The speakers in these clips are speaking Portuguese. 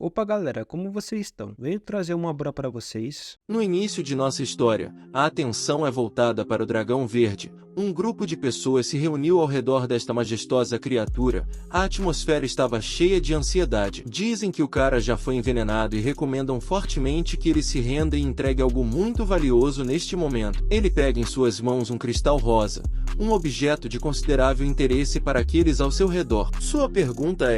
Opa galera, como vocês estão? Venho trazer uma obra para vocês. No início de nossa história, a atenção é voltada para o dragão verde. Um grupo de pessoas se reuniu ao redor desta majestosa criatura. A atmosfera estava cheia de ansiedade. Dizem que o cara já foi envenenado e recomendam fortemente que ele se renda e entregue algo muito valioso neste momento. Ele pega em suas mãos um cristal rosa, um objeto de considerável interesse para aqueles ao seu redor. Sua pergunta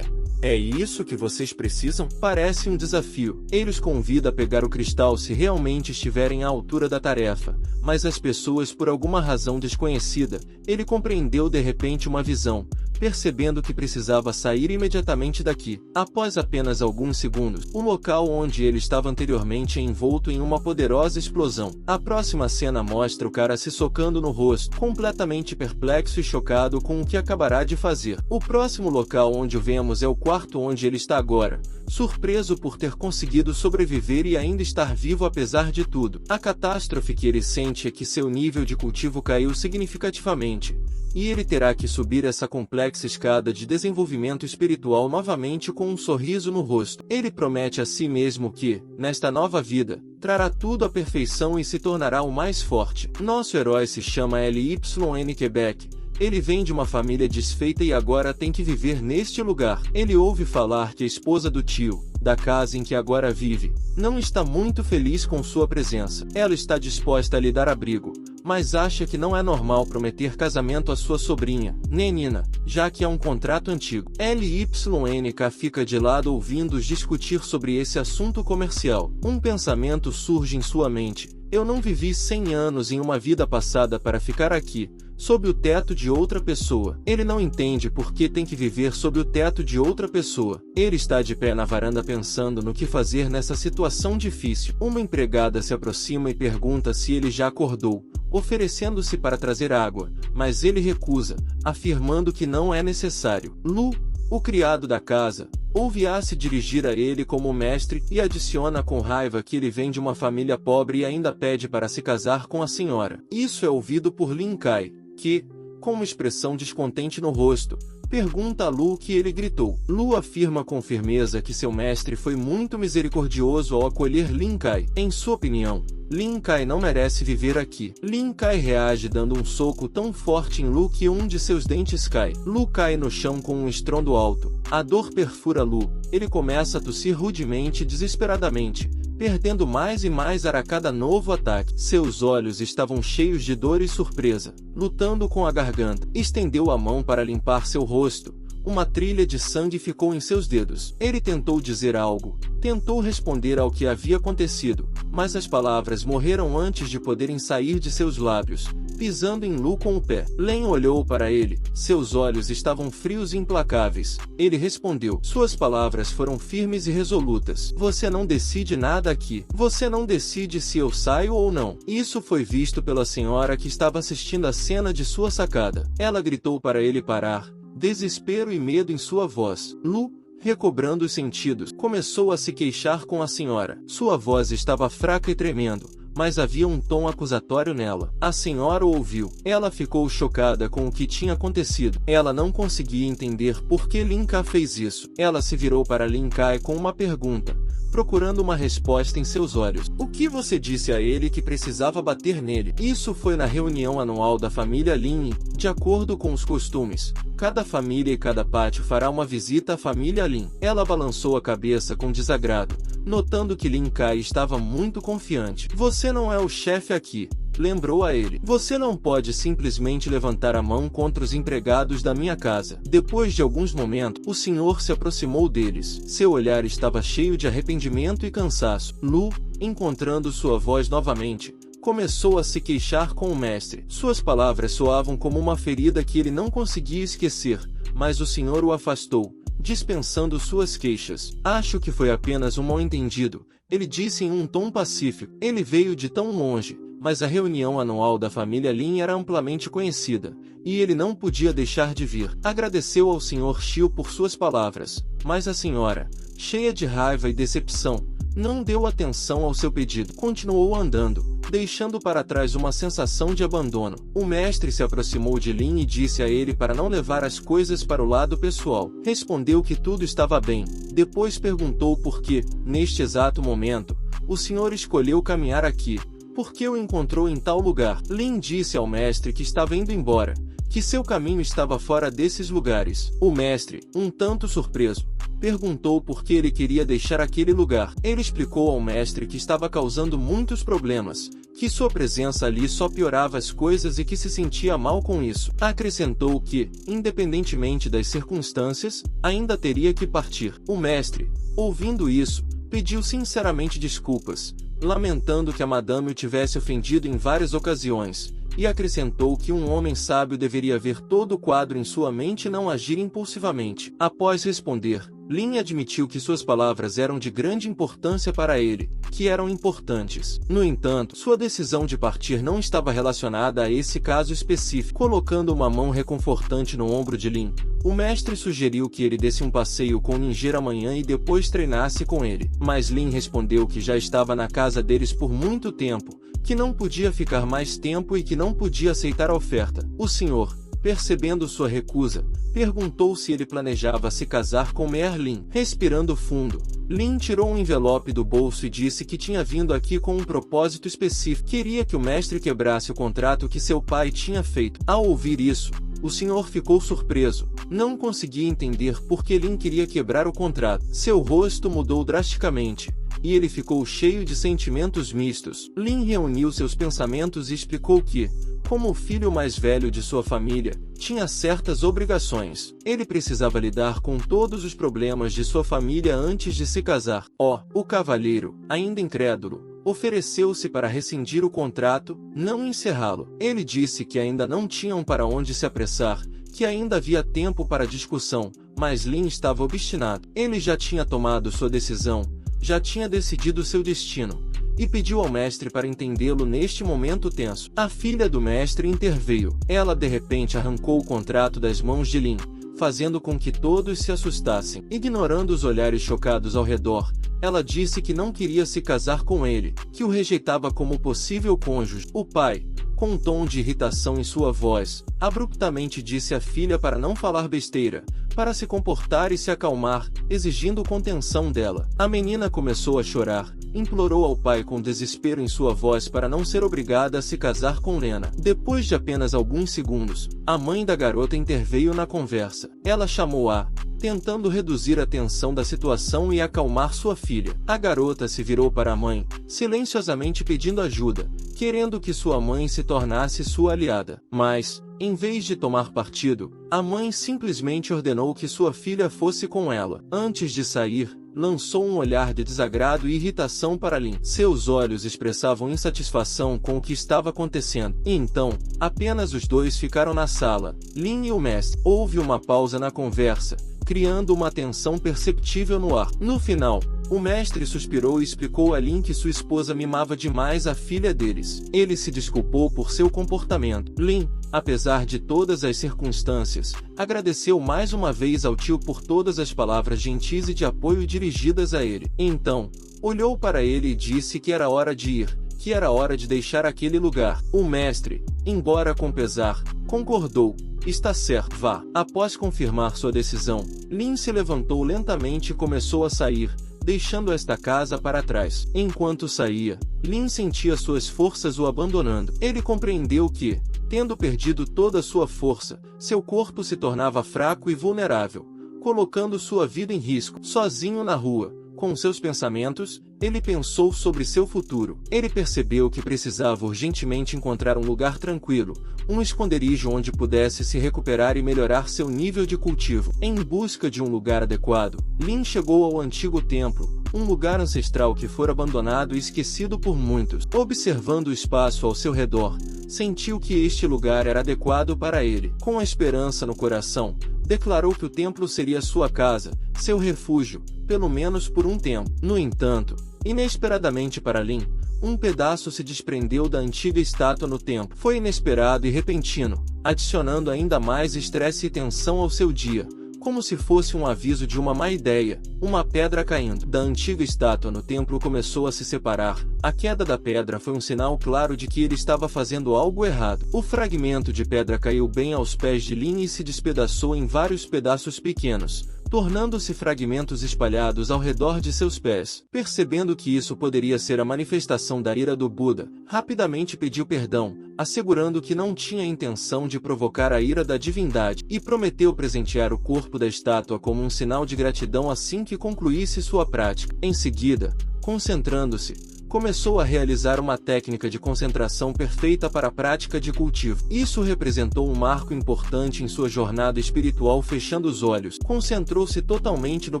é isso que vocês precisam? Parece um desafio. Ele os convida a pegar o cristal se realmente estiverem à altura da tarefa, mas as pessoas, por alguma razão desconhecida, ele compreendeu de repente uma visão, percebendo que precisava sair imediatamente daqui. Após apenas alguns segundos, o local onde ele estava anteriormente é envolto em uma poderosa explosão. A próxima cena mostra o cara se socando no rosto, completamente perplexo e chocado com o que acabará de fazer. O próximo local onde o vemos é o quarto onde ele está agora, surpreso por ter conseguido sobreviver e ainda estar vivo apesar de tudo. A catástrofe que ele sente é que seu nível de cultivo caiu significativamente, e ele terá que subir essa complexa escada de desenvolvimento espiritual novamente com um sorriso no rosto. Ele promete a si mesmo que, nesta nova vida, trará tudo à perfeição e se tornará o mais forte. Nosso herói se chama LYN Quebec. Ele vem de uma família desfeita e agora tem que viver neste lugar. Ele ouve falar que a esposa do tio, da casa em que agora vive, não está muito feliz com sua presença. Ela está disposta a lhe dar abrigo, mas acha que não é normal prometer casamento à sua sobrinha, Nenina, já que é um contrato antigo. LYNK fica de lado ouvindo-os discutir sobre esse assunto comercial. Um pensamento surge em sua mente. Eu não vivi 100 anos em uma vida passada para ficar aqui, sob o teto de outra pessoa. Ele não entende por que tem que viver sob o teto de outra pessoa. Ele está de pé na varanda pensando no que fazer nessa situação difícil. Uma empregada se aproxima e pergunta se ele já acordou, oferecendo-se para trazer água, mas ele recusa, afirmando que não é necessário. Lu, o criado da casa, ouve-a se dirigir a ele como mestre e adiciona com raiva que ele vem de uma família pobre e ainda pede para se casar com a senhora. Isso é ouvido por Lin Kai, que, com uma expressão descontente no rosto, pergunta a Lu o que ele gritou. Lu afirma com firmeza que seu mestre foi muito misericordioso ao acolher Lin Kai. Em sua opinião, Lin Kai não merece viver aqui. Lin Kai reage dando um soco tão forte em Lu que um de seus dentes cai. Lu cai no chão com um estrondo alto. A dor perfura Lu. Ele começa a tossir rudemente e desesperadamente, perdendo mais e mais ar a cada novo ataque. Seus olhos estavam cheios de dor e surpresa. Lutando com a garganta, estendeu a mão para limpar seu rosto. Uma trilha de sangue ficou em seus dedos. Ele tentou dizer algo, tentou responder ao que havia acontecido, mas as palavras morreram antes de poderem sair de seus lábios, pisando em Lu com o pé. Len olhou para ele, seus olhos estavam frios e implacáveis. Ele respondeu. Suas palavras foram firmes e resolutas. Você não decide nada aqui. Você não decide se eu saio ou não. Isso foi visto pela senhora que estava assistindo a cena de sua sacada. Ela gritou para ele parar. Desespero e medo em sua voz. Lu, recobrando os sentidos, começou a se queixar com a senhora. Sua voz estava fraca e tremendo, mas havia um tom acusatório nela. A senhora o ouviu. Ela ficou chocada com o que tinha acontecido. Ela não conseguia entender por que Lin Kai fez isso. Ela se virou para Lin Kai com uma pergunta, procurando uma resposta em seus olhos. O que você disse a ele que precisava bater nele? Isso foi na reunião anual da família Lin. De acordo com os costumes, cada família e cada pátio fará uma visita à família Lin. Ela balançou a cabeça com desagrado, notando que Lin Kai estava muito confiante. Você não é o chefe aqui, lembrou a ele. Você não pode simplesmente levantar a mão contra os empregados da minha casa. Depois de alguns momentos, o senhor se aproximou deles. Seu olhar estava cheio de arrependimento e cansaço. Lu, encontrando sua voz novamente, começou a se queixar com o mestre. Suas palavras soavam como uma ferida que ele não conseguia esquecer, mas o senhor o afastou, dispensando suas queixas. Acho que foi apenas um mal-entendido, ele disse em um tom pacífico. Ele veio de tão longe, mas a reunião anual da família Lin era amplamente conhecida, e ele não podia deixar de vir. Agradeceu ao Sr. Xiu por suas palavras, mas a senhora, cheia de raiva e decepção, não deu atenção ao seu pedido. Continuou andando, deixando para trás uma sensação de abandono. O mestre se aproximou de Lin e disse a ele para não levar as coisas para o lado pessoal. Respondeu que tudo estava bem. Depois perguntou por que, neste exato momento, o senhor escolheu caminhar aqui. Por que o encontrou em tal lugar? Lin disse ao mestre que estava indo embora, que seu caminho estava fora desses lugares. O mestre, um tanto surpreso, perguntou por que ele queria deixar aquele lugar. Ele explicou ao mestre que estava causando muitos problemas, que sua presença ali só piorava as coisas e que se sentia mal com isso. Acrescentou que, independentemente das circunstâncias, ainda teria que partir. O mestre, ouvindo isso, pediu sinceramente desculpas, lamentando que a madame o tivesse ofendido em várias ocasiões, e acrescentou que um homem sábio deveria ver todo o quadro em sua mente e não agir impulsivamente. Após responder, Lin admitiu que suas palavras eram de grande importância para ele, que eram importantes. No entanto, sua decisão de partir não estava relacionada a esse caso específico. Colocando uma mão reconfortante no ombro de Lin, o mestre sugeriu que ele desse um passeio com Ninger amanhã e depois treinasse com ele. Mas Lin respondeu que já estava na casa deles por muito tempo, que não podia ficar mais tempo e que não podia aceitar a oferta. O senhor, percebendo sua recusa, perguntou se ele planejava se casar com Merlin. Respirando fundo, Lin tirou um envelope do bolso e disse que tinha vindo aqui com um propósito específico. Queria que o mestre quebrasse o contrato que seu pai tinha feito. Ao ouvir isso, o senhor ficou surpreso. Não conseguia entender por que Lin queria quebrar o contrato. Seu rosto mudou drasticamente, e ele ficou cheio de sentimentos mistos. Lin reuniu seus pensamentos e explicou que, como o filho mais velho de sua família, tinha certas obrigações. Ele precisava lidar com todos os problemas de sua família antes de se casar. O cavalheiro, ainda incrédulo, ofereceu-se para rescindir o contrato, não encerrá-lo. Ele disse que ainda não tinham para onde se apressar, que ainda havia tempo para discussão, mas Lin estava obstinado. Ele já tinha tomado sua decisão, já tinha decidido seu destino, e pediu ao mestre para entendê-lo neste momento tenso. A filha do mestre interveio. Ela de repente arrancou o contrato das mãos de Lin, fazendo com que todos se assustassem. Ignorando os olhares chocados ao redor, ela disse que não queria se casar com ele, que o rejeitava como possível cônjuge. O pai, com um tom de irritação em sua voz, abruptamente disse à filha para não falar besteira, para se comportar e se acalmar, exigindo contenção dela. A menina começou a chorar, implorou ao pai com desespero em sua voz para não ser obrigada a se casar com Lena. Depois de apenas alguns segundos, a mãe da garota interveio na conversa. Ela chamou-a, tentando reduzir a tensão da situação e acalmar sua filha. A garota se virou para a mãe, silenciosamente pedindo ajuda, querendo que sua mãe se tornasse sua aliada. Mas, em vez de tomar partido, a mãe simplesmente ordenou que sua filha fosse com ela. Antes de sair, lançou um olhar de desagrado e irritação para Lin. Seus olhos expressavam insatisfação com o que estava acontecendo. E então, apenas os dois ficaram na sala, Lin e o mestre. Houve uma pausa na conversa, criando uma tensão perceptível no ar. No final, o mestre suspirou e explicou a Lin que sua esposa mimava demais a filha deles. Ele se desculpou por seu comportamento. Lin, apesar de todas as circunstâncias, agradeceu mais uma vez ao tio por todas as palavras gentis e de apoio dirigidas a ele. Então, olhou para ele e disse que era hora de ir, que era hora de deixar aquele lugar. O mestre, embora com pesar, concordou. Está certo, vá. Após confirmar sua decisão, Lin se levantou lentamente e começou a sair, deixando esta casa para trás. Enquanto saía, Lin sentia suas forças o abandonando. Ele compreendeu que, tendo perdido toda sua força, seu corpo se tornava fraco e vulnerável, colocando sua vida em risco. Sozinho na rua, com seus pensamentos, ele pensou sobre seu futuro. Ele percebeu que precisava urgentemente encontrar um lugar tranquilo, um esconderijo onde pudesse se recuperar e melhorar seu nível de cultivo. Em busca de um lugar adequado, Lin chegou ao antigo templo, um lugar ancestral que fora abandonado e esquecido por muitos. Observando o espaço ao seu redor, sentiu que este lugar era adequado para ele. Com a esperança no coração, declarou que o templo seria sua casa, seu refúgio, pelo menos por um tempo. No entanto, inesperadamente para Lin, um pedaço se desprendeu da antiga estátua no templo. Foi inesperado e repentino, adicionando ainda mais estresse e tensão ao seu dia, como se fosse um aviso de uma má ideia, uma pedra caindo da antiga estátua no templo começou a se separar. A queda da pedra foi um sinal claro de que ele estava fazendo algo errado. O fragmento de pedra caiu bem aos pés de Lin e se despedaçou em vários pedaços pequenos, tornando-se fragmentos espalhados ao redor de seus pés. Percebendo que isso poderia ser a manifestação da ira do Buda, rapidamente pediu perdão, assegurando que não tinha intenção de provocar a ira da divindade, e prometeu presentear o corpo da estátua como um sinal de gratidão assim que concluísse sua prática. Em seguida, concentrando-se, começou a realizar uma técnica de concentração perfeita para a prática de cultivo. Isso representou um marco importante em sua jornada espiritual. Fechando os olhos, concentrou-se totalmente no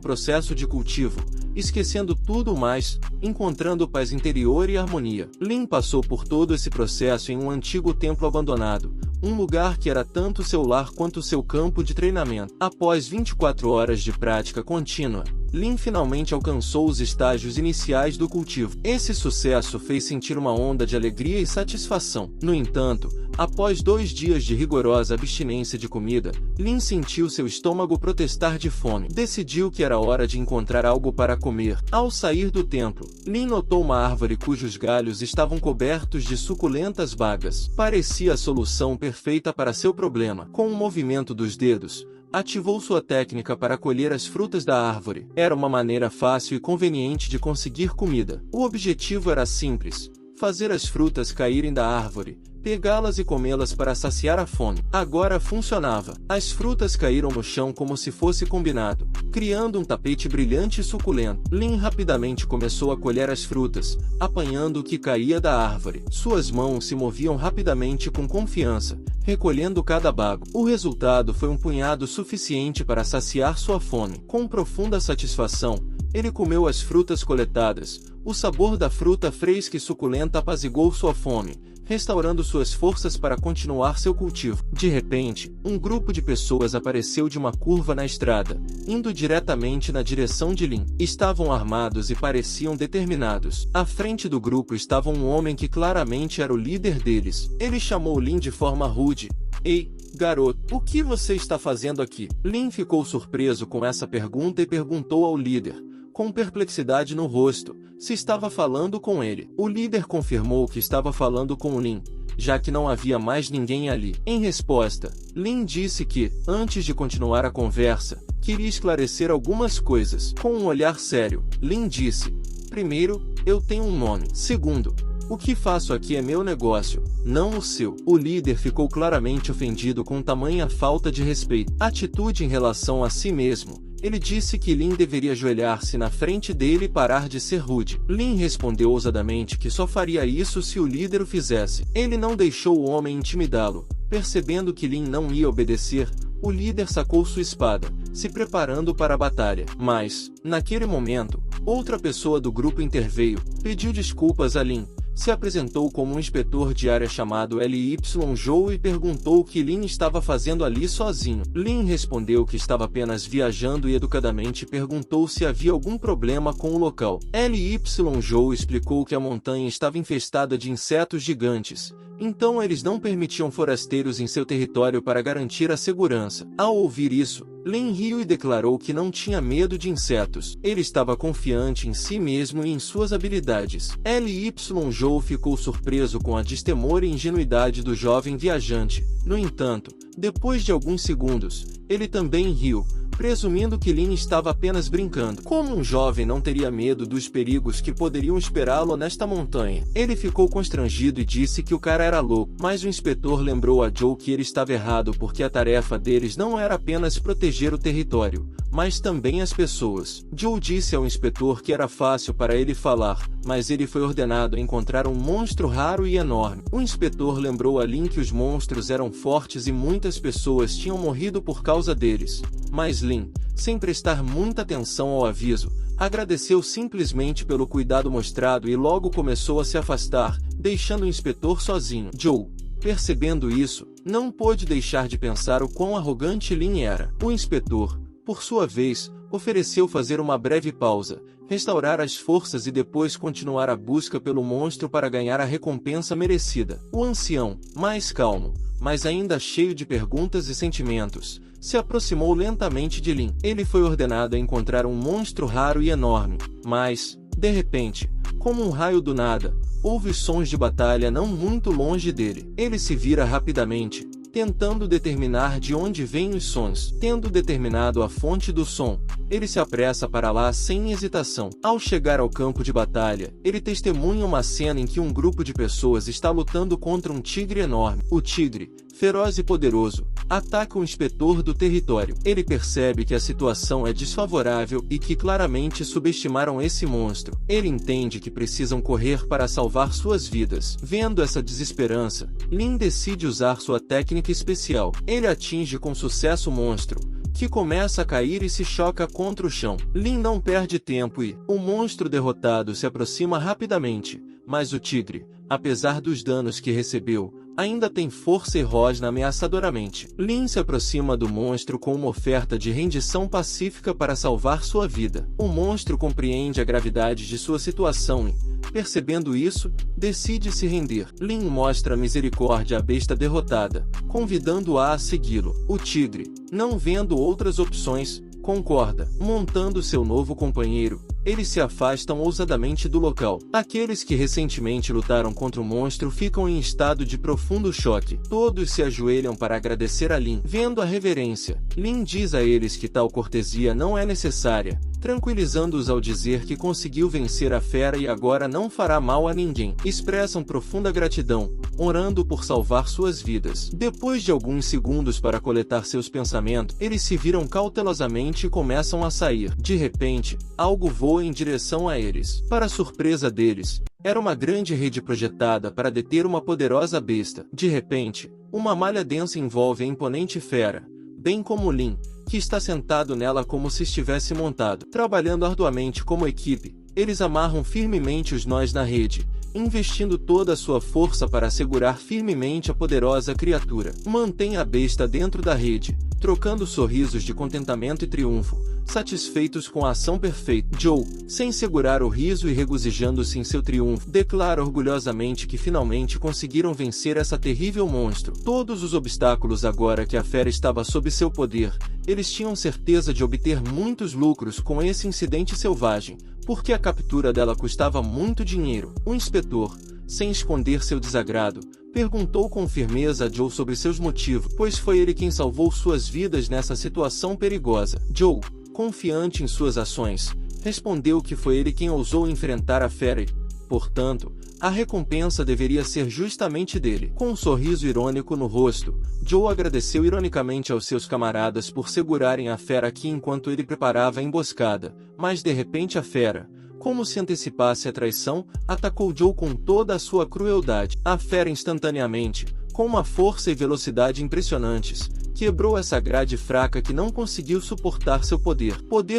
processo de cultivo, esquecendo tudo o mais, encontrando paz interior e harmonia. Lin passou por todo esse processo em um antigo templo abandonado, um lugar que era tanto seu lar quanto seu campo de treinamento. Após 24 horas de prática contínua, Lin finalmente alcançou os estágios iniciais do cultivo. Esse sucesso fez sentir uma onda de alegria e satisfação. No entanto, após 2 dias de rigorosa abstinência de comida, Lin sentiu seu estômago protestar de fome. Decidiu que era hora de encontrar algo para comer. Ao sair do templo, Lin notou uma árvore cujos galhos estavam cobertos de suculentas bagas. Parecia a solução perfeita para seu problema. Com um movimento dos dedos, ativou sua técnica para colher as frutas da árvore. Era uma maneira fácil e conveniente de conseguir comida. O objetivo era simples: fazer as frutas caírem da árvore, pegá-las e comê-las para saciar a fome. Agora funcionava. As frutas caíram no chão como se fosse combinado, criando um tapete brilhante e suculento. Lin rapidamente começou a colher as frutas, apanhando o que caía da árvore. Suas mãos se moviam rapidamente com confiança, recolhendo cada bago. O resultado foi um punhado suficiente para saciar sua fome. Com profunda satisfação, ele comeu as frutas coletadas. O sabor da fruta fresca e suculenta apaziguou sua fome, restaurando suas forças para continuar seu cultivo. De repente, um grupo de pessoas apareceu de uma curva na estrada, indo diretamente na direção de Lin. Estavam armados e pareciam determinados. À frente do grupo estava um homem que claramente era o líder deles. Ele chamou Lin de forma rude. "Ei, garoto, o que você está fazendo aqui?" Lin ficou surpreso com essa pergunta e perguntou ao líder, com perplexidade no rosto, se estava falando com ele. O líder confirmou que estava falando com Lin, já que não havia mais ninguém ali. Em resposta, Lin disse que, antes de continuar a conversa, queria esclarecer algumas coisas. Com um olhar sério, Lin disse: "Primeiro, eu tenho um nome. Segundo, o que faço aqui é meu negócio, não o seu." O líder ficou claramente ofendido com tamanha falta de respeito. Atitude em relação a si mesmo. Ele disse que Lin deveria ajoelhar-se na frente dele e parar de ser rude. Lin respondeu ousadamente que só faria isso se o líder o fizesse. Ele não deixou o homem intimidá-lo. Percebendo que Lin não ia obedecer, o líder sacou sua espada, se preparando para a batalha. Mas, naquele momento, outra pessoa do grupo interveio, pediu desculpas a Lin, se apresentou como um inspetor de área chamado Ly Zhou e perguntou o que Lin estava fazendo ali sozinho. Lin respondeu que estava apenas viajando e educadamente perguntou se havia algum problema com o local. Ly Zhou explicou que a montanha estava infestada de insetos gigantes, então eles não permitiam forasteiros em seu território para garantir a segurança. Ao ouvir isso, Lin riu e declarou que não tinha medo de insetos. Ele estava confiante em si mesmo e em suas habilidades. Ly Zhou ficou surpreso com a destemor e ingenuidade do jovem viajante. No entanto, depois de alguns segundos, ele também riu, presumindo que Lin estava apenas brincando. Como um jovem não teria medo dos perigos que poderiam esperá-lo nesta montanha? Ele ficou constrangido e disse que o cara era louco, mas o inspetor lembrou a Joe que ele estava errado porque a tarefa deles não era apenas proteger o território, mas também as pessoas. Joe disse ao inspetor que era fácil para ele falar, mas ele foi ordenado a encontrar um monstro raro e enorme. O inspetor lembrou a Lin que os monstros eram fortes e muitas pessoas tinham morrido por causa deles. Mas Lin, sem prestar muita atenção ao aviso, agradeceu simplesmente pelo cuidado mostrado e logo começou a se afastar, deixando o inspetor sozinho. Joe, percebendo isso, não pôde deixar de pensar o quão arrogante Lin era. O inspetor, por sua vez, ofereceu fazer uma breve pausa, restaurar as forças e depois continuar a busca pelo monstro para ganhar a recompensa merecida. O ancião, mais calmo, mas ainda cheio de perguntas e sentimentos, se aproximou lentamente de Lin. Ele foi ordenado a encontrar um monstro raro e enorme, mas, de repente, como um raio do nada, houve sons de batalha não muito longe dele. Ele se vira rapidamente, tentando determinar de onde vêm os sons. Tendo determinado a fonte do som, ele se apressa para lá sem hesitação. Ao chegar ao campo de batalha, ele testemunha uma cena em que um grupo de pessoas está lutando contra um tigre enorme. O tigre, feroz e poderoso, ataca o inspetor do território. Ele percebe que a situação é desfavorável e que claramente subestimaram esse monstro. Ele entende que precisam correr para salvar suas vidas. Vendo essa desesperança, Lin decide usar sua técnica especial. Ele atinge com sucesso o monstro, que começa a cair e se choca contra o chão. Lin não perde tempo e, o monstro derrotado se aproxima rapidamente, mas o tigre, apesar dos danos que recebeu, ainda tem força e rosna ameaçadoramente. Lin se aproxima do monstro com uma oferta de rendição pacífica para salvar sua vida. O monstro compreende a gravidade de sua situação e, percebendo isso, decide se render. Lin mostra misericórdia à besta derrotada, convidando-a a segui-lo. O tigre, não vendo outras opções, concorda. Montando seu novo companheiro, eles se afastam ousadamente do local. Aqueles que recentemente lutaram contra o monstro ficam em estado de profundo choque. Todos se ajoelham para agradecer a Lin. Vendo a reverência, Lin diz a eles que tal cortesia não é necessária, tranquilizando-os ao dizer que conseguiu vencer a fera e agora não fará mal a ninguém. Expressam profunda gratidão, orando por salvar suas vidas. Depois de alguns segundos para coletar seus pensamentos, eles se viram cautelosamente e começam a sair. De repente, algo voa em direção a eles. Para surpresa deles, era uma grande rede projetada para deter uma poderosa besta. De repente, uma malha densa envolve a imponente fera, bem como Lin, que está sentado nela como se estivesse montado. Trabalhando arduamente como equipe, eles amarram firmemente os nós na rede, investindo toda a sua força para segurar firmemente a poderosa criatura. Mantém a besta dentro da rede, trocando sorrisos de contentamento e triunfo, satisfeitos com a ação perfeita. Joe, sem segurar o riso e regozijando-se em seu triunfo, declara orgulhosamente que finalmente conseguiram vencer essa terrível monstro. Todos os obstáculos agora que a fera estava sob seu poder, eles tinham certeza de obter muitos lucros com esse incidente selvagem, porque a captura dela custava muito dinheiro. O inspetor, sem esconder seu desagrado, perguntou com firmeza a Joe sobre seus motivos, pois foi ele quem salvou suas vidas nessa situação perigosa. Joe, confiante em suas ações, respondeu que foi ele quem ousou enfrentar a fera e, portanto, a recompensa deveria ser justamente dele. Com um sorriso irônico no rosto, Joe agradeceu ironicamente aos seus camaradas por segurarem a fera aqui enquanto ele preparava a emboscada, mas de repente a fera, como se antecipasse a traição, atacou Joe com toda a sua crueldade. A fera instantaneamente, com uma força e velocidade impressionantes, quebrou essa grade fraca que não conseguiu suportar seu poder.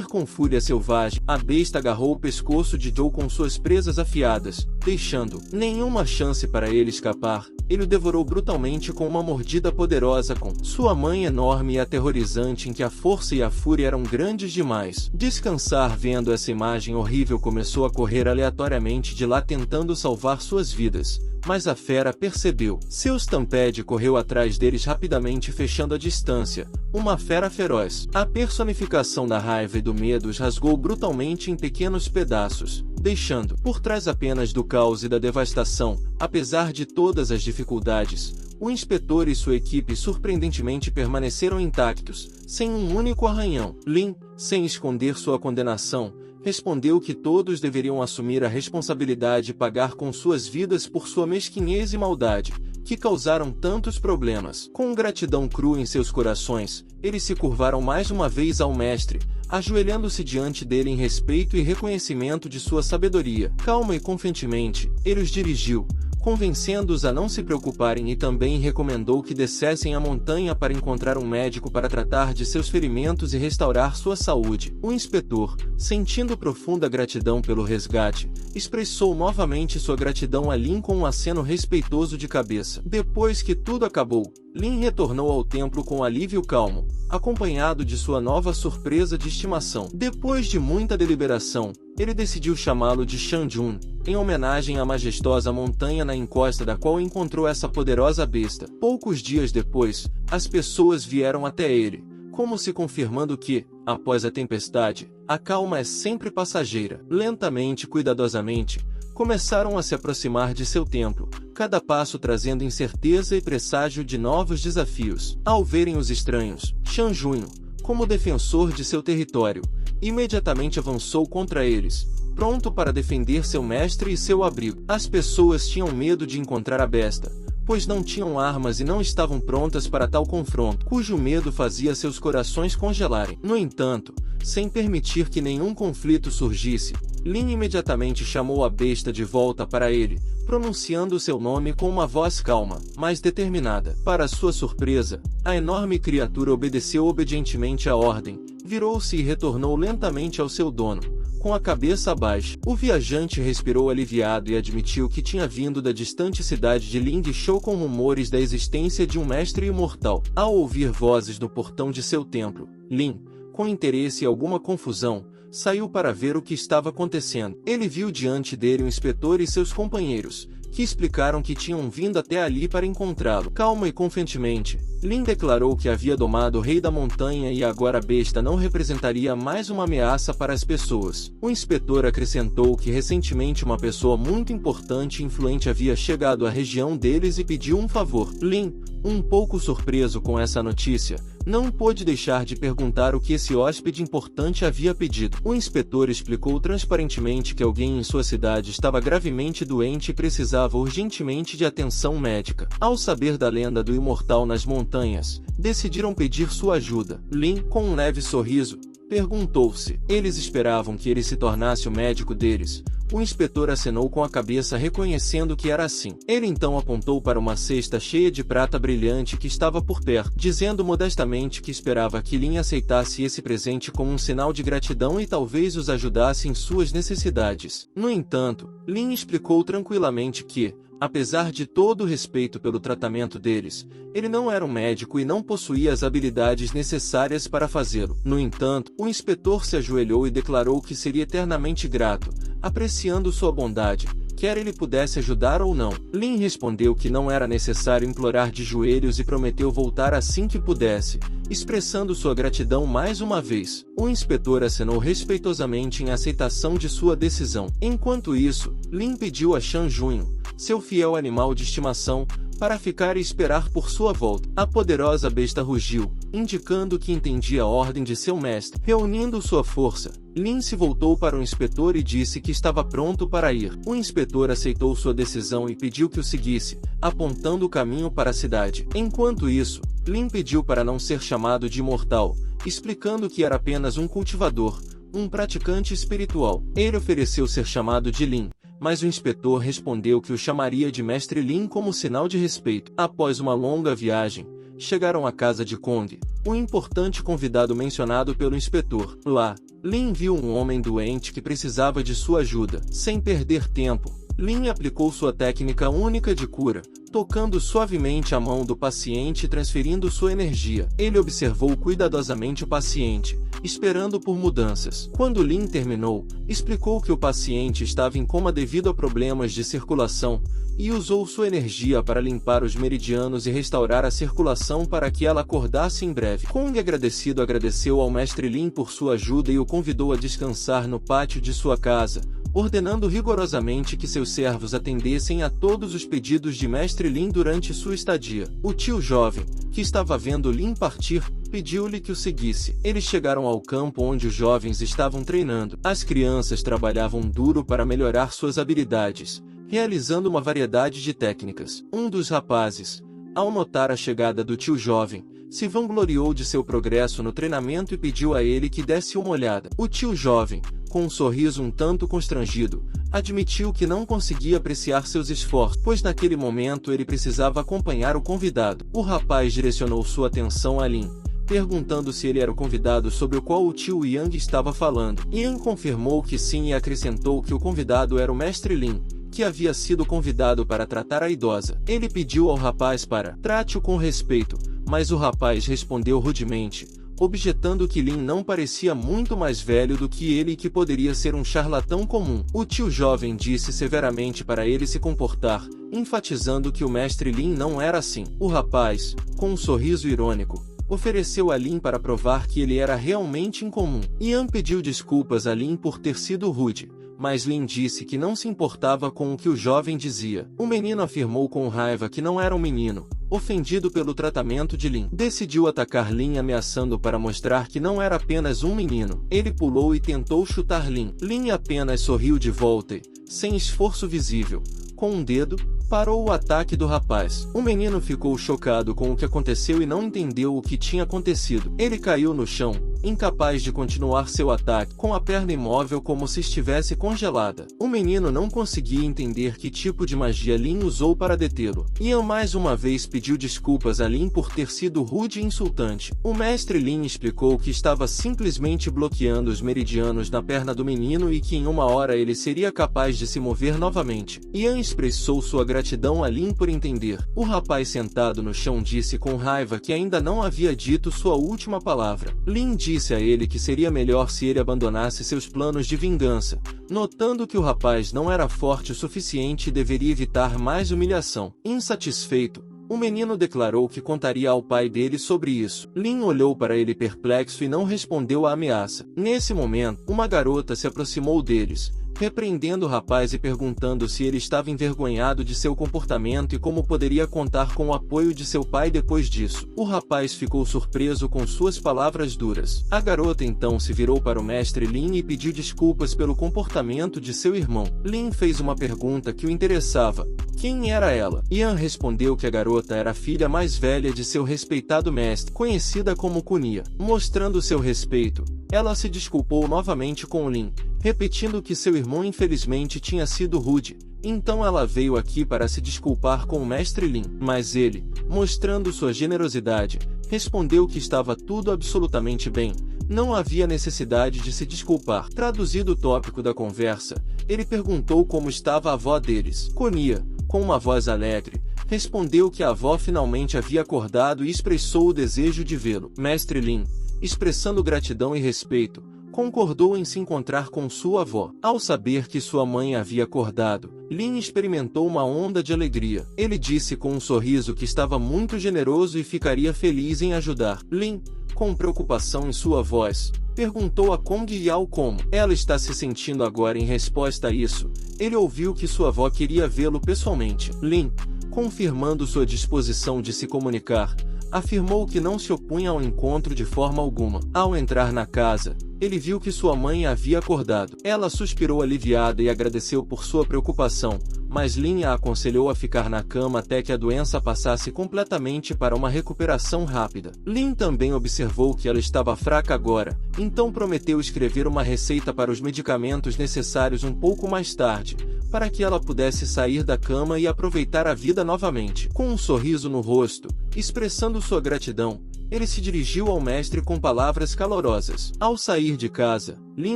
Com fúria selvagem, a besta agarrou o pescoço de Joe com suas presas afiadas, deixando nenhuma chance para ele escapar. Ele o devorou brutalmente com uma mordida poderosa com sua mãe enorme e aterrorizante em que a força e a fúria eram grandes demais. Descansar vendo essa imagem horrível começou a correr aleatoriamente de lá tentando salvar suas vidas. Mas a fera percebeu. Seu Stampede correu atrás deles rapidamente fechando a distância. Uma fera feroz. A personificação da raiva e do medo os rasgou brutalmente em pequenos pedaços, deixando por trás apenas do caos e da devastação. Apesar de todas as dificuldades, o inspetor e sua equipe surpreendentemente permaneceram intactos, sem um único arranhão. Lin, sem esconder sua condenação, respondeu que todos deveriam assumir a responsabilidade e pagar com suas vidas por sua mesquinhez e maldade, que causaram tantos problemas. Com gratidão crua em seus corações, eles se curvaram mais uma vez ao mestre, ajoelhando-se diante dele em respeito e reconhecimento de sua sabedoria. Calma e confiantemente, ele os dirigiu, convencendo-os a não se preocuparem e também recomendou que descessem a montanha para encontrar um médico para tratar de seus ferimentos e restaurar sua saúde. O inspetor, sentindo profunda gratidão pelo resgate, expressou novamente sua gratidão a Lin com um aceno respeitoso de cabeça. Depois que tudo acabou, Lin retornou ao templo com alívio calmo, acompanhado de sua nova surpresa de estimação. Depois de muita deliberação, ele decidiu chamá-lo de Shanjun, em homenagem à majestosa montanha na encosta da qual encontrou essa poderosa besta. Poucos dias depois, as pessoas vieram até ele, como se confirmando que, após a tempestade, a calma é sempre passageira. Lentamente e cuidadosamente, começaram a se aproximar de seu templo, cada passo trazendo incerteza e presságio de novos desafios. Ao verem os estranhos, Shan Junho, como defensor de seu território, imediatamente avançou contra eles, pronto para defender seu mestre e seu abrigo. As pessoas tinham medo de encontrar a besta, pois não tinham armas e não estavam prontas para tal confronto, cujo medo fazia seus corações congelarem. No entanto, sem permitir que nenhum conflito surgisse, Lin imediatamente chamou a besta de volta para ele, pronunciando seu nome com uma voz calma, mas determinada. Para sua surpresa, a enorme criatura obedeceu obedientemente à ordem, virou-se e retornou lentamente ao seu dono, com a cabeça baixa. O viajante respirou aliviado e admitiu que tinha vindo da distante cidade de Lingshou com rumores da existência de um mestre imortal. Ao ouvir vozes no portão de seu templo, Lin, com interesse e alguma confusão, saiu para ver o que estava acontecendo. Ele viu diante dele o inspetor e seus companheiros, que explicaram que tinham vindo até ali para encontrá-lo. Calma e confiantemente, Lin declarou que havia domado o rei da montanha e agora a besta não representaria mais uma ameaça para as pessoas. O inspetor acrescentou que recentemente uma pessoa muito importante e influente havia chegado à região deles e pediu um favor. Lin, um pouco surpreso com essa notícia, não pôde deixar de perguntar o que esse hóspede importante havia pedido. O inspetor explicou transparentemente que alguém em sua cidade estava gravemente doente e precisava urgentemente de atenção médica. Ao saber da lenda do imortal nas montanhas, decidiram pedir sua ajuda. Lin, com um leve sorriso, perguntou-se. Eles esperavam que ele se tornasse o médico deles. O inspetor acenou com a cabeça reconhecendo que era assim. Ele então apontou para uma cesta cheia de prata brilhante que estava por perto, dizendo modestamente que esperava que Lin aceitasse esse presente como um sinal de gratidão e talvez os ajudasse em suas necessidades. No entanto, Lin explicou tranquilamente que, apesar de todo o respeito pelo tratamento deles, ele não era um médico e não possuía as habilidades necessárias para fazê-lo. No entanto, o inspetor se ajoelhou e declarou que seria eternamente grato, apreciando sua bondade, quer ele pudesse ajudar ou não. Lin respondeu que não era necessário implorar de joelhos e prometeu voltar assim que pudesse, expressando sua gratidão mais uma vez. O inspetor acenou respeitosamente em aceitação de sua decisão. Enquanto isso, Lin pediu a Shan Junho, seu fiel animal de estimação, para ficar e esperar por sua volta. A poderosa besta rugiu, indicando que entendia a ordem de seu mestre. Reunindo sua força, Lin se voltou para o inspetor e disse que estava pronto para ir. O inspetor aceitou sua decisão e pediu que o seguisse, apontando o caminho para a cidade. Enquanto isso, Lin pediu para não ser chamado de imortal, explicando que era apenas um cultivador, um praticante espiritual. Ele ofereceu ser chamado de Lin, mas o inspetor respondeu que o chamaria de Mestre Lin como sinal de respeito. Após uma longa viagem, chegaram à casa de Kong, o importante convidado mencionado pelo inspetor. Lá, Lin viu um homem doente que precisava de sua ajuda. Sem perder tempo, Lin aplicou sua técnica única de cura, tocando suavemente a mão do paciente e transferindo sua energia. Ele observou cuidadosamente o paciente, esperando por mudanças. Quando Lin terminou, explicou que o paciente estava em coma devido a problemas de circulação, e usou sua energia para limpar os meridianos e restaurar a circulação para que ela acordasse em breve. Kong agradeceu ao mestre Lin por sua ajuda e o convidou a descansar no pátio de sua casa, ordenando rigorosamente que seus servos atendessem a todos os pedidos de mestre Lin durante sua estadia. O tio jovem, que estava vendo Lin partir, pediu-lhe que o seguisse. Eles chegaram ao campo onde os jovens estavam treinando. As crianças trabalhavam duro para melhorar suas habilidades, realizando uma variedade de técnicas. Um dos rapazes, ao notar a chegada do tio jovem, se vangloriou de seu progresso no treinamento e pediu a ele que desse uma olhada. O tio jovem, com um sorriso um tanto constrangido, admitiu que não conseguia apreciar seus esforços, pois naquele momento ele precisava acompanhar o convidado. O rapaz direcionou sua atenção a Lin, perguntando se ele era o convidado sobre o qual o tio Yang estava falando. Yang confirmou que sim e acrescentou que o convidado era o mestre Lin, que havia sido convidado para tratar a idosa. Ele pediu ao rapaz para trate-o com respeito, mas o rapaz respondeu rudemente, objetando que Lin não parecia muito mais velho do que ele e que poderia ser um charlatão comum. O tio jovem disse severamente para ele se comportar, enfatizando que o mestre Lin não era assim. O rapaz, com um sorriso irônico, ofereceu a Lin para provar que ele era realmente incomum. Ian pediu desculpas a Lin por ter sido rude, mas Lin disse que não se importava com o que o jovem dizia. O menino afirmou com raiva que não era um menino. Ofendido pelo tratamento de Lin, decidiu atacar Lin ameaçando para mostrar que não era apenas um menino. Ele pulou e tentou chutar Lin. Lin apenas sorriu de volta e, sem esforço visível, com um dedo, parou o ataque do rapaz. O menino ficou chocado com o que aconteceu e não entendeu o que tinha acontecido. Ele caiu no chão, incapaz de continuar seu ataque, com a perna imóvel como se estivesse congelada. O menino não conseguia entender que tipo de magia Lin usou para detê-lo. Ian mais uma vez pediu desculpas a Lin por ter sido rude e insultante. O mestre Lin explicou que estava simplesmente bloqueando os meridianos na perna do menino e que em uma hora ele seria capaz de se mover novamente. Ian expressou sua gratidão a Lin por entender. O rapaz sentado no chão disse com raiva que ainda não havia dito sua última palavra. Lin disse a ele que seria melhor se ele abandonasse seus planos de vingança, notando que o rapaz não era forte o suficiente e deveria evitar mais humilhação. Insatisfeito, o menino declarou que contaria ao pai dele sobre isso. Lin olhou para ele perplexo e não respondeu à ameaça. Nesse momento, uma garota se aproximou deles, repreendendo o rapaz e perguntando se ele estava envergonhado de seu comportamento e como poderia contar com o apoio de seu pai depois disso. O rapaz ficou surpreso com suas palavras duras. A garota então se virou para o mestre Lin e pediu desculpas pelo comportamento de seu irmão. Lin fez uma pergunta que o interessava. Quem era ela? Ian respondeu que a garota era a filha mais velha de seu respeitado mestre, conhecida como Kunia. Mostrando seu respeito, ela se desculpou novamente com Lin, repetindo que seu irmão infelizmente tinha sido rude. Então ela veio aqui para se desculpar com o mestre Lin. Mas ele, mostrando sua generosidade, respondeu que estava tudo absolutamente bem. Não havia necessidade de se desculpar. Traduzido o tópico da conversa, ele perguntou como estava a avó deles. Kunia, com uma voz alegre, respondeu que a avó finalmente havia acordado e expressou o desejo de vê-lo. Mestre Lin, expressando gratidão e respeito, concordou em se encontrar com sua avó. Ao saber que sua mãe havia acordado, Lin experimentou uma onda de alegria. Ele disse com um sorriso que estava muito generoso e ficaria feliz em ajudar. Lin, com preocupação em sua voz, perguntou a Kong Yao como ela está se sentindo agora. Em resposta a isso, ele ouviu que sua avó queria vê-lo pessoalmente. Lin, confirmando sua disposição de se comunicar, afirmou que não se opunha ao encontro de forma alguma. Ao entrar na casa, ele viu que sua mãe havia acordado. Ela suspirou aliviada e agradeceu por sua preocupação, mas Lin a aconselhou a ficar na cama até que a doença passasse completamente para uma recuperação rápida. Lin também observou que ela estava fraca agora, então prometeu escrever uma receita para os medicamentos necessários um pouco mais tarde, para que ela pudesse sair da cama e aproveitar a vida novamente. Com um sorriso no rosto, expressando sua gratidão, ele se dirigiu ao mestre com palavras calorosas. Ao sair de casa, Lin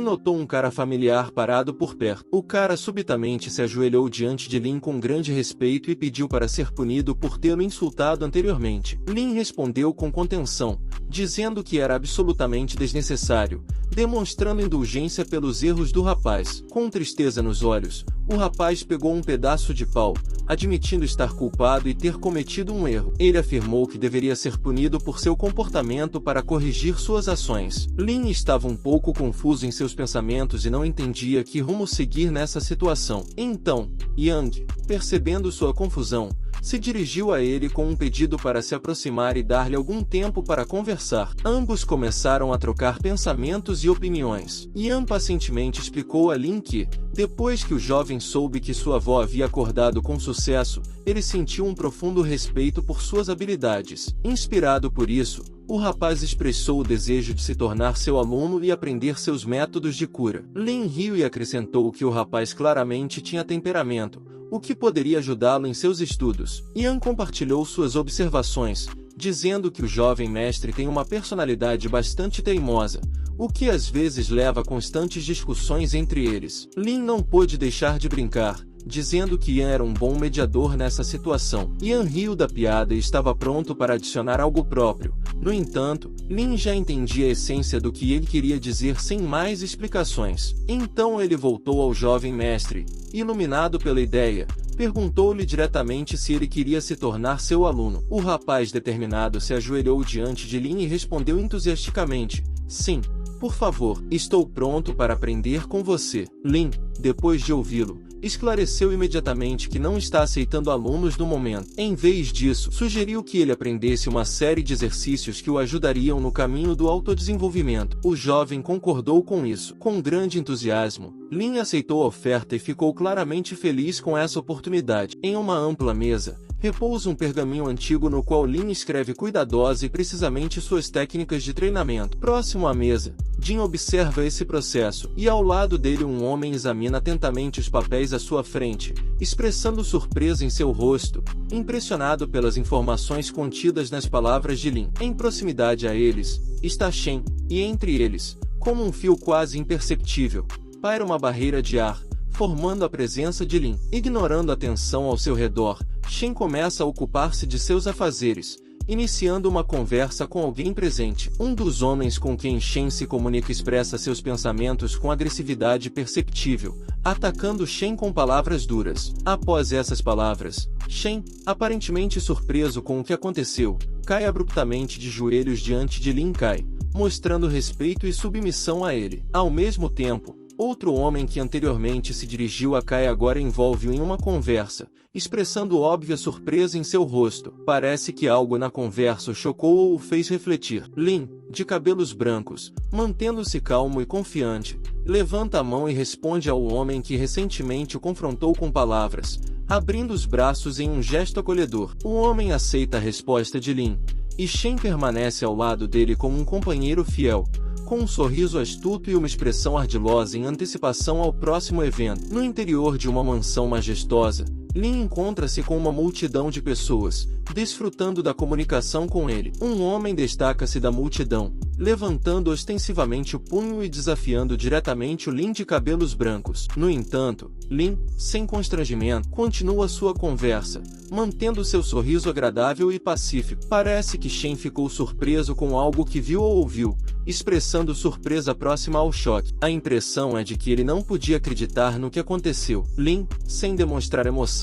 notou um cara familiar parado por perto. O cara subitamente se ajoelhou diante de Lin com grande respeito e pediu para ser punido por tê-lo insultado anteriormente. Lin respondeu com contenção, dizendo que era absolutamente desnecessário, demonstrando indulgência pelos erros do rapaz. Com tristeza nos olhos, o rapaz pegou um pedaço de pau, admitindo estar culpado e ter cometido um erro. Ele afirmou que deveria ser punido por seu comportamento para corrigir suas ações. Lin estava um pouco confuso em seus pensamentos e não entendia que rumo seguir nessa situação. Então, Yang, percebendo sua confusão, se dirigiu a ele com um pedido para se aproximar e dar-lhe algum tempo para conversar. Ambos começaram a trocar pensamentos e opiniões. Yan pacientemente explicou a Lin que, depois que o jovem soube que sua avó havia acordado com sucesso, ele sentiu um profundo respeito por suas habilidades. Inspirado por isso, o rapaz expressou o desejo de se tornar seu aluno e aprender seus métodos de cura. Lin riu e acrescentou que o rapaz claramente tinha temperamento, o que poderia ajudá-lo em seus estudos. Yan compartilhou suas observações, dizendo que o jovem mestre tem uma personalidade bastante teimosa, o que às vezes leva a constantes discussões entre eles. Lin não pôde deixar de brincar, dizendo que Yan era um bom mediador nessa situação. Yan riu da piada e estava pronto para adicionar algo próprio. No entanto, Lin já entendia a essência do que ele queria dizer sem mais explicações. Então ele voltou ao jovem mestre, iluminado pela ideia, perguntou-lhe diretamente se ele queria se tornar seu aluno. O rapaz determinado se ajoelhou diante de Lin e respondeu entusiasticamente: sim, por favor, estou pronto para aprender com você. Lin, depois de ouvi-lo, esclareceu imediatamente que não está aceitando alunos no momento. Em vez disso, sugeriu que ele aprendesse uma série de exercícios que o ajudariam no caminho do autodesenvolvimento. O jovem concordou com isso. Com grande entusiasmo, Lin aceitou a oferta e ficou claramente feliz com essa oportunidade. Em uma ampla mesa, repousa um pergaminho antigo no qual Lin escreve cuidadosa e precisamente suas técnicas de treinamento. Próximo à mesa, Jin observa esse processo, e ao lado dele um homem examina atentamente os papéis à sua frente, expressando surpresa em seu rosto, impressionado pelas informações contidas nas palavras de Lin. Em proximidade a eles, está Shen, e entre eles, como um fio quase imperceptível, paira uma barreira de ar, formando a presença de Lin. Ignorando a tensão ao seu redor, Shen começa a ocupar-se de seus afazeres, iniciando uma conversa com alguém presente. Um dos homens com quem Shen se comunica expressa seus pensamentos com agressividade perceptível, atacando Shen com palavras duras. Após essas palavras, Shen, aparentemente surpreso com o que aconteceu, cai abruptamente de joelhos diante de Lin Kai, mostrando respeito e submissão a ele. Ao mesmo tempo, outro homem que anteriormente se dirigiu a Kai agora envolve-o em uma conversa, expressando óbvia surpresa em seu rosto. Parece que algo na conversa o chocou ou o fez refletir. Lin, de cabelos brancos, mantendo-se calmo e confiante, levanta a mão e responde ao homem que recentemente o confrontou com palavras, abrindo os braços em um gesto acolhedor. O homem aceita a resposta de Lin, e Shen permanece ao lado dele como um companheiro fiel, com um sorriso astuto e uma expressão ardilosa em antecipação ao próximo evento. No interior de uma mansão majestosa, Lin encontra-se com uma multidão de pessoas, desfrutando da comunicação com ele. Um homem destaca-se da multidão, levantando ostensivamente o punho e desafiando diretamente o Lin de cabelos brancos. No entanto, Lin, sem constrangimento, continua sua conversa, mantendo seu sorriso agradável e pacífico. Parece que Shen ficou surpreso com algo que viu ou ouviu, expressando surpresa próxima ao choque. A impressão é de que ele não podia acreditar no que aconteceu. Lin, sem demonstrar emoção,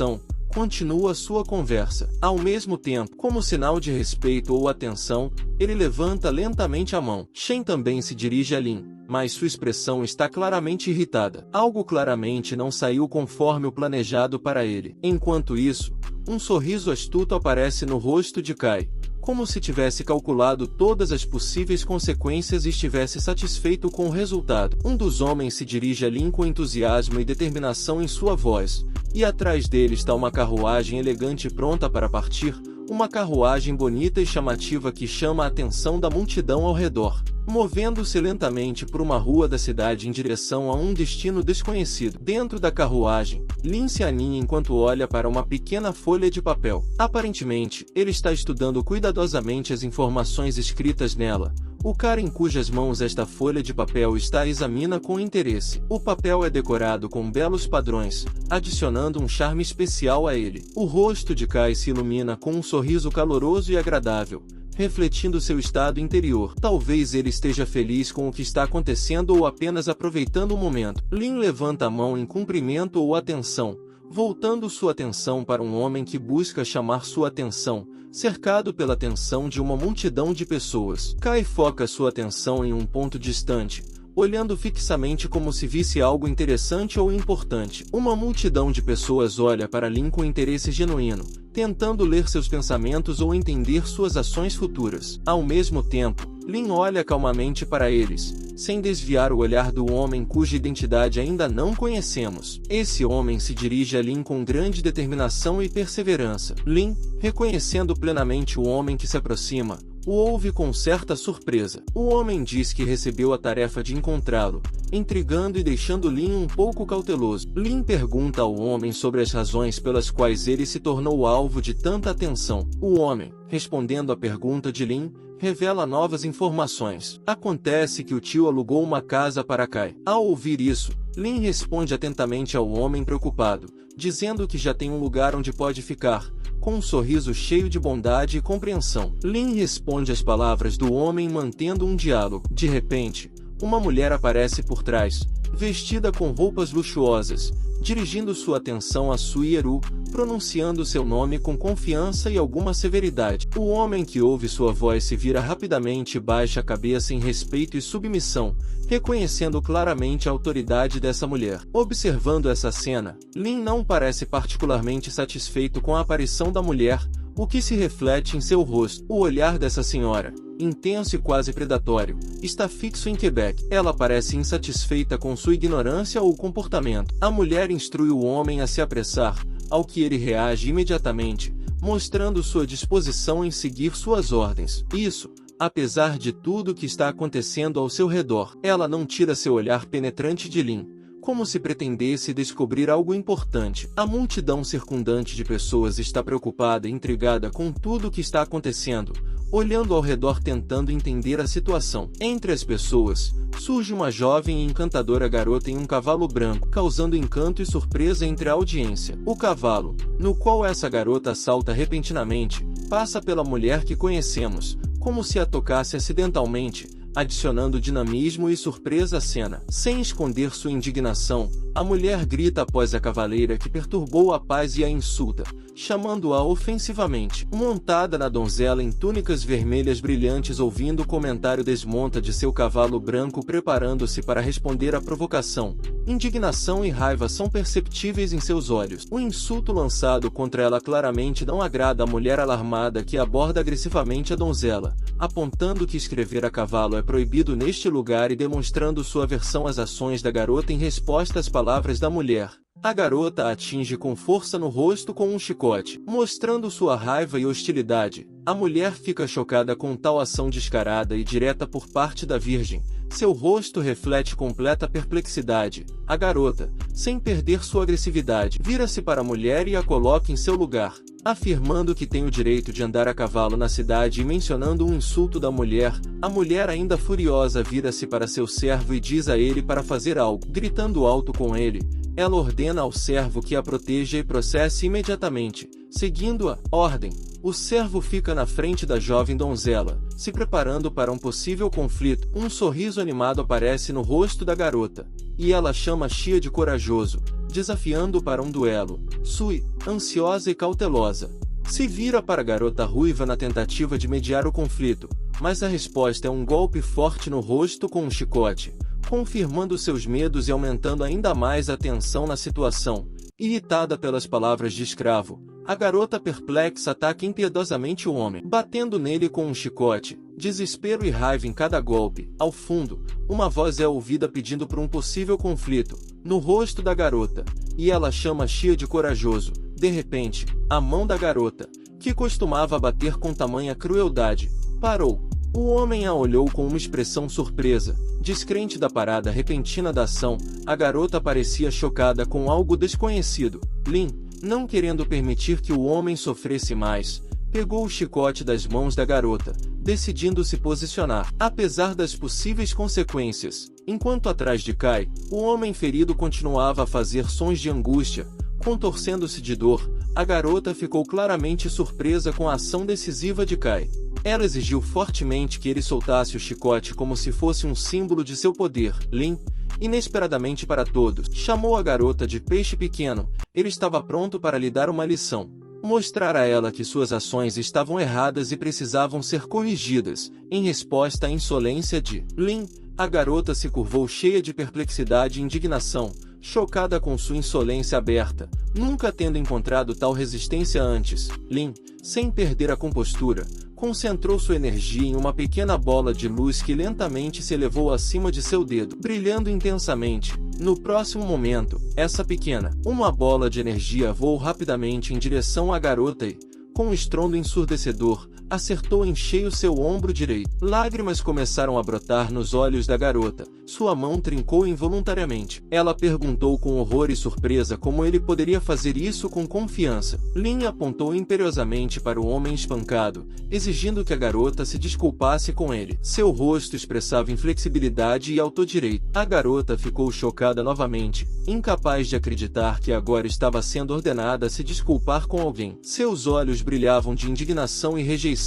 continua sua conversa. Ao mesmo tempo, como sinal de respeito ou atenção, ele levanta lentamente a mão. Shen também se dirige a Lin, mas sua expressão está claramente irritada. Algo claramente não saiu conforme o planejado para ele. Enquanto isso, um sorriso astuto aparece no rosto de Kai, como se tivesse calculado todas as possíveis consequências e estivesse satisfeito com o resultado. Um dos homens se dirige a Lin com entusiasmo e determinação em sua voz, e atrás dele está uma carruagem elegante pronta para partir, uma carruagem bonita e chamativa que chama a atenção da multidão ao redor. Movendo-se lentamente por uma rua da cidade em direção a um destino desconhecido. Dentro da carruagem, Lin se aninha enquanto olha para uma pequena folha de papel. Aparentemente, ele está estudando cuidadosamente as informações escritas nela. O cara em cujas mãos esta folha de papel está examina com interesse. O papel é decorado com belos padrões, adicionando um charme especial a ele. O rosto de Kai se ilumina com um sorriso caloroso e agradável, refletindo seu estado interior. Talvez ele esteja feliz com o que está acontecendo ou apenas aproveitando o momento. Lin levanta a mão em cumprimento ou atenção, voltando sua atenção para um homem que busca chamar sua atenção, cercado pela atenção de uma multidão de pessoas. Kai foca sua atenção em um ponto distante, olhando fixamente como se visse algo interessante ou importante. Uma multidão de pessoas olha para Lin com interesse genuíno, tentando ler seus pensamentos ou entender suas ações futuras. Ao mesmo tempo, Lin olha calmamente para eles, sem desviar o olhar do homem cuja identidade ainda não conhecemos. Esse homem se dirige a Lin com grande determinação e perseverança. Lin, reconhecendo plenamente o homem que se aproxima, o ouve com certa surpresa. O homem diz que recebeu a tarefa de encontrá-lo, intrigando e deixando Lin um pouco cauteloso. Lin pergunta ao homem sobre as razões pelas quais ele se tornou alvo de tanta atenção. O homem, respondendo à pergunta de Lin, revela novas informações. Acontece que o tio alugou uma casa para Kai. Ao ouvir isso, Lin responde atentamente ao homem preocupado, dizendo que já tem um lugar onde pode ficar, com um sorriso cheio de bondade e compreensão. Lin responde às palavras do homem mantendo um diálogo. De repente, uma mulher aparece por trás, vestida com roupas luxuosas, dirigindo sua atenção a Suieru, pronunciando seu nome com confiança e alguma severidade. O homem que ouve sua voz se vira rapidamente e baixa a cabeça em respeito e submissão, reconhecendo claramente a autoridade dessa mulher. Observando essa cena, Lin não parece particularmente satisfeito com a aparição da mulher, o que se reflete em seu rosto. O olhar dessa senhora, intenso e quase predatório, está fixo em Quebec. Ela parece insatisfeita com sua ignorância ou comportamento. A mulher instrui o homem a se apressar, ao que ele reage imediatamente, mostrando sua disposição em seguir suas ordens. Isso, apesar de tudo que está acontecendo ao seu redor. Ela não tira seu olhar penetrante de Lin, como se pretendesse descobrir algo importante. A multidão circundante de pessoas está preocupada e intrigada com tudo o que está acontecendo, olhando ao redor tentando entender a situação. Entre as pessoas, surge uma jovem e encantadora garota em um cavalo branco, causando encanto e surpresa entre a audiência. O cavalo, no qual essa garota salta repentinamente, passa pela mulher que conhecemos, como se a tocasse acidentalmente, adicionando dinamismo e surpresa à cena. Sem esconder sua indignação, a mulher grita após a cavaleira que perturbou a paz e a insulta, chamando-a ofensivamente. Montada na donzela em túnicas vermelhas brilhantes, ouvindo o comentário, desmonta de seu cavalo branco preparando-se para responder à provocação. Indignação e raiva são perceptíveis em seus olhos. O insulto lançado contra ela claramente não agrada a mulher alarmada que aborda agressivamente a donzela, apontando que escrever a cavalo é proibido neste lugar e demonstrando sua aversão às ações da garota em resposta às palavras da mulher. A garota a atinge com força no rosto com um chicote, mostrando sua raiva e hostilidade. A mulher fica chocada com tal ação descarada e direta por parte da virgem. Seu rosto reflete completa perplexidade. A garota, sem perder sua agressividade, vira-se para a mulher e a coloca em seu lugar, afirmando que tem o direito de andar a cavalo na cidade e mencionando um insulto da mulher. A mulher, ainda furiosa, vira-se para seu servo e diz a ele para fazer algo. Gritando alto com ele, ela ordena ao servo que a proteja e processe imediatamente. Seguindo a ordem, o servo fica na frente da jovem donzela, se preparando para um possível conflito. Um sorriso animado aparece no rosto da garota, e ela chama Xia de corajoso, desafiando para um duelo. Sui, ansiosa e cautelosa, se vira para a garota ruiva na tentativa de mediar o conflito, mas a resposta é um golpe forte no rosto com um chicote, confirmando seus medos e aumentando ainda mais a tensão na situação. Irritada pelas palavras de escravo, a garota perplexa ataca impiedosamente o homem, batendo nele com um chicote. Desespero e raiva em cada golpe. Ao fundo, uma voz é ouvida pedindo por um possível conflito, no rosto da garota, e ela chama Xia de corajoso. De repente, a mão da garota, que costumava bater com tamanha crueldade, parou. O homem a olhou com uma expressão surpresa, descrente da parada repentina da ação. A garota parecia chocada com algo desconhecido. Lin, não querendo permitir que o homem sofresse mais, pegou o chicote das mãos da garota, decidindo se posicionar, apesar das possíveis consequências. Enquanto atrás de Kai, o homem ferido continuava a fazer sons de angústia, contorcendo-se de dor. A garota ficou claramente surpresa com a ação decisiva de Kai. Ela exigiu fortemente que ele soltasse o chicote como se fosse um símbolo de seu poder. Lin, inesperadamente para todos, chamou a garota de peixe pequeno. Ele estava pronto para lhe dar uma lição. Mostrar a ela que suas ações estavam erradas e precisavam ser corrigidas. Em resposta à insolência de Lin, a garota se curvou cheia de perplexidade e indignação, chocada com sua insolência aberta, nunca tendo encontrado tal resistência antes. Lin, sem perder a compostura, concentrou sua energia em uma pequena bola de luz que lentamente se elevou acima de seu dedo, brilhando intensamente. No próximo momento, essa pequena, uma bola de energia voou rapidamente em direção à garota e, com um estrondo ensurdecedor, acertou em cheio seu ombro direito. Lágrimas começaram a brotar nos olhos da garota. Sua mão trincou involuntariamente. Ela perguntou com horror e surpresa como ele poderia fazer isso com confiança. Lin apontou imperiosamente para o homem espancado, exigindo que a garota se desculpasse com ele. Seu rosto expressava inflexibilidade e autodireito. A garota ficou chocada novamente, incapaz de acreditar que agora estava sendo ordenada a se desculpar com alguém. Seus olhos brilhavam de indignação e rejeição.